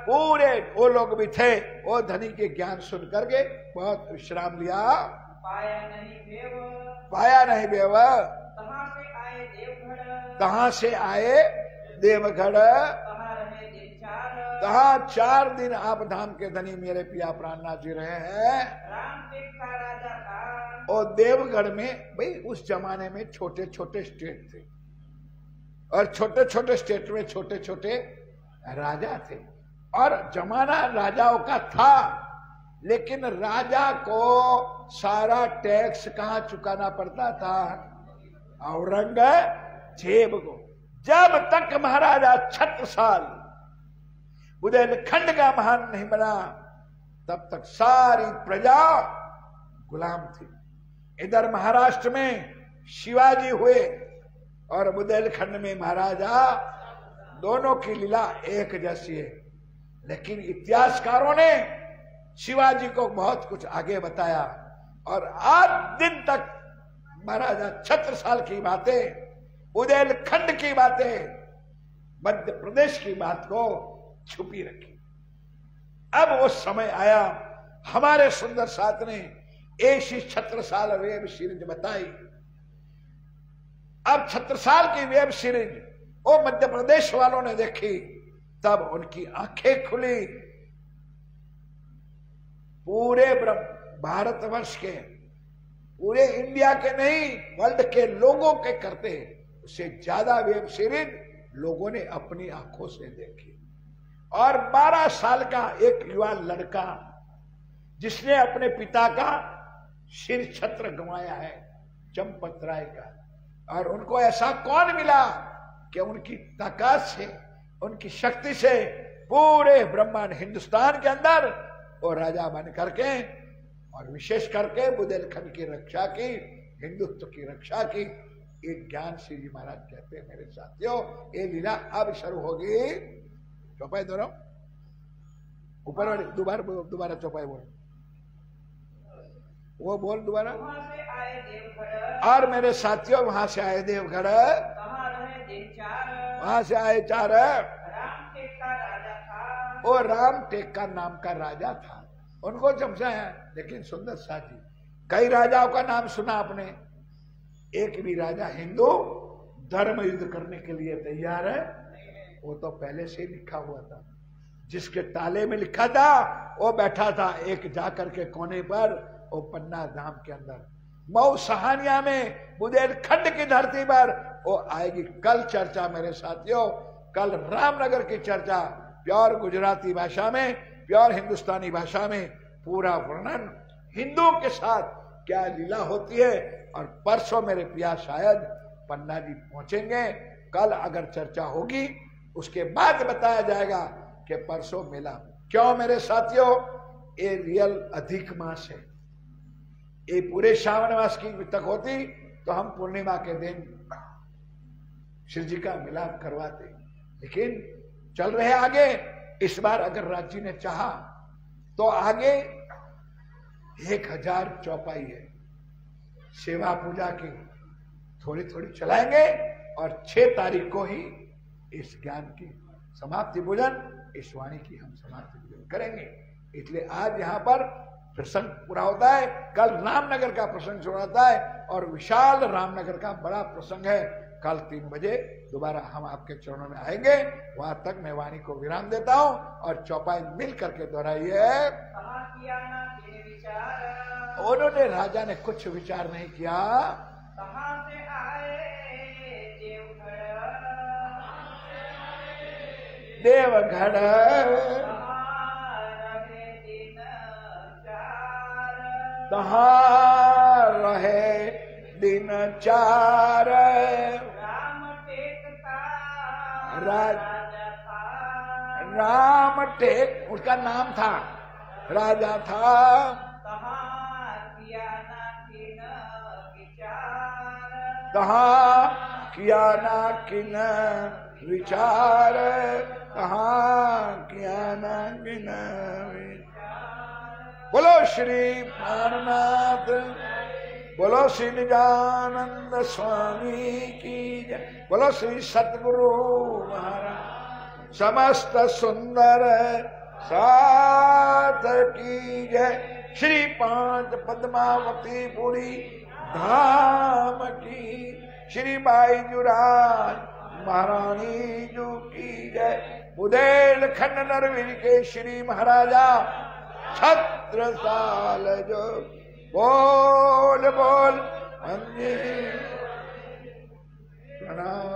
पूरे वो लोग भी थे, वो धनी के ज्ञान सुन करके बहुत विश्राम लिया। पाया नहीं बेव, कहां से आए देवगढ़, कहा 4 दिन आप धाम के धनी मेरे पिया प्राणनाथ जी रहे हैं। और देवगढ़ में भाई उस जमाने में छोटे छोटे स्टेट थे, और छोटे छोटे स्टेट में छोटे छोटे राजा थे, और जमाना राजाओं का था, लेकिन राजा को सारा टैक्स कहां चुकाना पड़ता था, औरंगजेब को। जब तक महाराजा छत्रसाल बुंदेलखंड का महान नहीं बना, तब तक सारी प्रजा गुलाम थी। इधर महाराष्ट्र में शिवाजी हुए और बुंदेलखंड में महाराजा, दोनों की लीला एक जैसी है, लेकिन इतिहासकारों ने शिवाजी को बहुत कुछ आगे बताया, और आज दिन तक महाराजा छत्रसाल की बातें, बुंदेलखंड की बातें, मध्य प्रदेश की बात को छुपी रखी। अब वो समय आया, हमारे सुंदर साथ ने ऐसी छत्रसाल वेब सीरीज बताई। अब छत्रसाल की वेब सीरीज वो मध्य प्रदेश वालों ने देखी, तब उनकी आंखें खुली। पूरे भारतवर्ष के, पूरे इंडिया के नहीं, वर्ल्ड के लोगों के करते उससे ज्यादा वेब सीरीज लोगों ने अपनी आंखों से देखी, और 12 साल का एक युवा लड़का जिसने अपने पिता का सिर छत्र गंवाया है, चंपत राय का। और उनको ऐसा कौन मिला कि उनकी ताकत से, उनकी शक्ति से पूरे ब्रह्मांड हिंदुस्तान के अंदर वो राजा बन करके और विशेष करके बुंदेलखंड की रक्षा की, हिंदुत्व की रक्षा की। एक ज्ञान श्री जी महाराज कहते हैं मेरे साथियों, ये लीला अब शुरू होगी। चौपाई दोहराओ, ऊपर वाली दोबारा चौपाई बोलो, वो बोल दोबारा। वहां से आए देवगढ़, और मेरे साथियों वहां से आए देवगढ़, कहाँ रहे दिन चार, वहां से आए चार। राम टेक का राजा था, वो राम टेक का नाम का राजा था, उनको समझाया। लेकिन सुंदर साथ जी, कई राजाओं का नाम सुना आपने, एक भी राजा हिंदू धर्म युद्ध करने के लिए तैयार है? वो तो पहले से ही लिखा हुआ था, जिसके ताले में लिखा था वो बैठा था एक जाकर के कोने पर, वो पन्ना धाम के अंदर मऊ सहानिया में बुंदेलखंड की धरती पर वो आएगी। कल चर्चा मेरे साथियों, कल रामनगर की चर्चा प्योर गुजराती भाषा में, प्योर हिंदुस्तानी भाषा में पूरा वर्णन, हिंदुओं के साथ क्या लीला होती है। और परसों मेरे पिया शायद पन्ना जी पहुंचेंगे, कल अगर चर्चा होगी उसके बाद बताया जाएगा कि परसों मेला क्यों। मेरे साथियों, ये रियल अधिक मास है, ये पूरे श्रावण मास की तक होती तो हम पूर्णिमा के दिन श्री जी का मिलाप करवाते, लेकिन चल रहे आगे। इस बार अगर राज जी ने चाहा तो आगे 1000 चौपाई है, सेवा पूजा की थोड़ी थोड़ी चलाएंगे और 6 तारीख को ही इस ज्ञान की समाप्ति पूजन, इस वाणी की हम समाप्ति पूजन करेंगे। इसलिए आज यहाँ पर प्रसंग पूरा होता है, कल रामनगर का प्रसंग शुरू होता है और विशाल रामनगर का बड़ा प्रसंग है। कल 3 बजे दोबारा हम आपके चरणों में आएंगे। वहां तक मैं वाणी को विराम देता हूं और चौपाई मिल करके दोहराइए। उन्होंने, राजा ने कुछ विचार नहीं किया। कहाँ से आए देवगढ़, कहाँ रहे दिन 4, राम टेक उसका नाम था, राजा था। कहाँ किया ना किन विचार, कहाँ किया ना किन विचार। बोलो श्री प्राणनाथ, बोलो श्री निजानंद स्वामी की जय, बोलो श्री सतगुरु महाराज समस्त सुंदर साथ की जय। श्री 5 पद्मावती पुरी धाम की, श्री बाईजुराज महारानी जू की जय। बुंदेलखंड नरवीर के श्री महाराजा छत्रसाल जो, बोल बोल प्रणाम।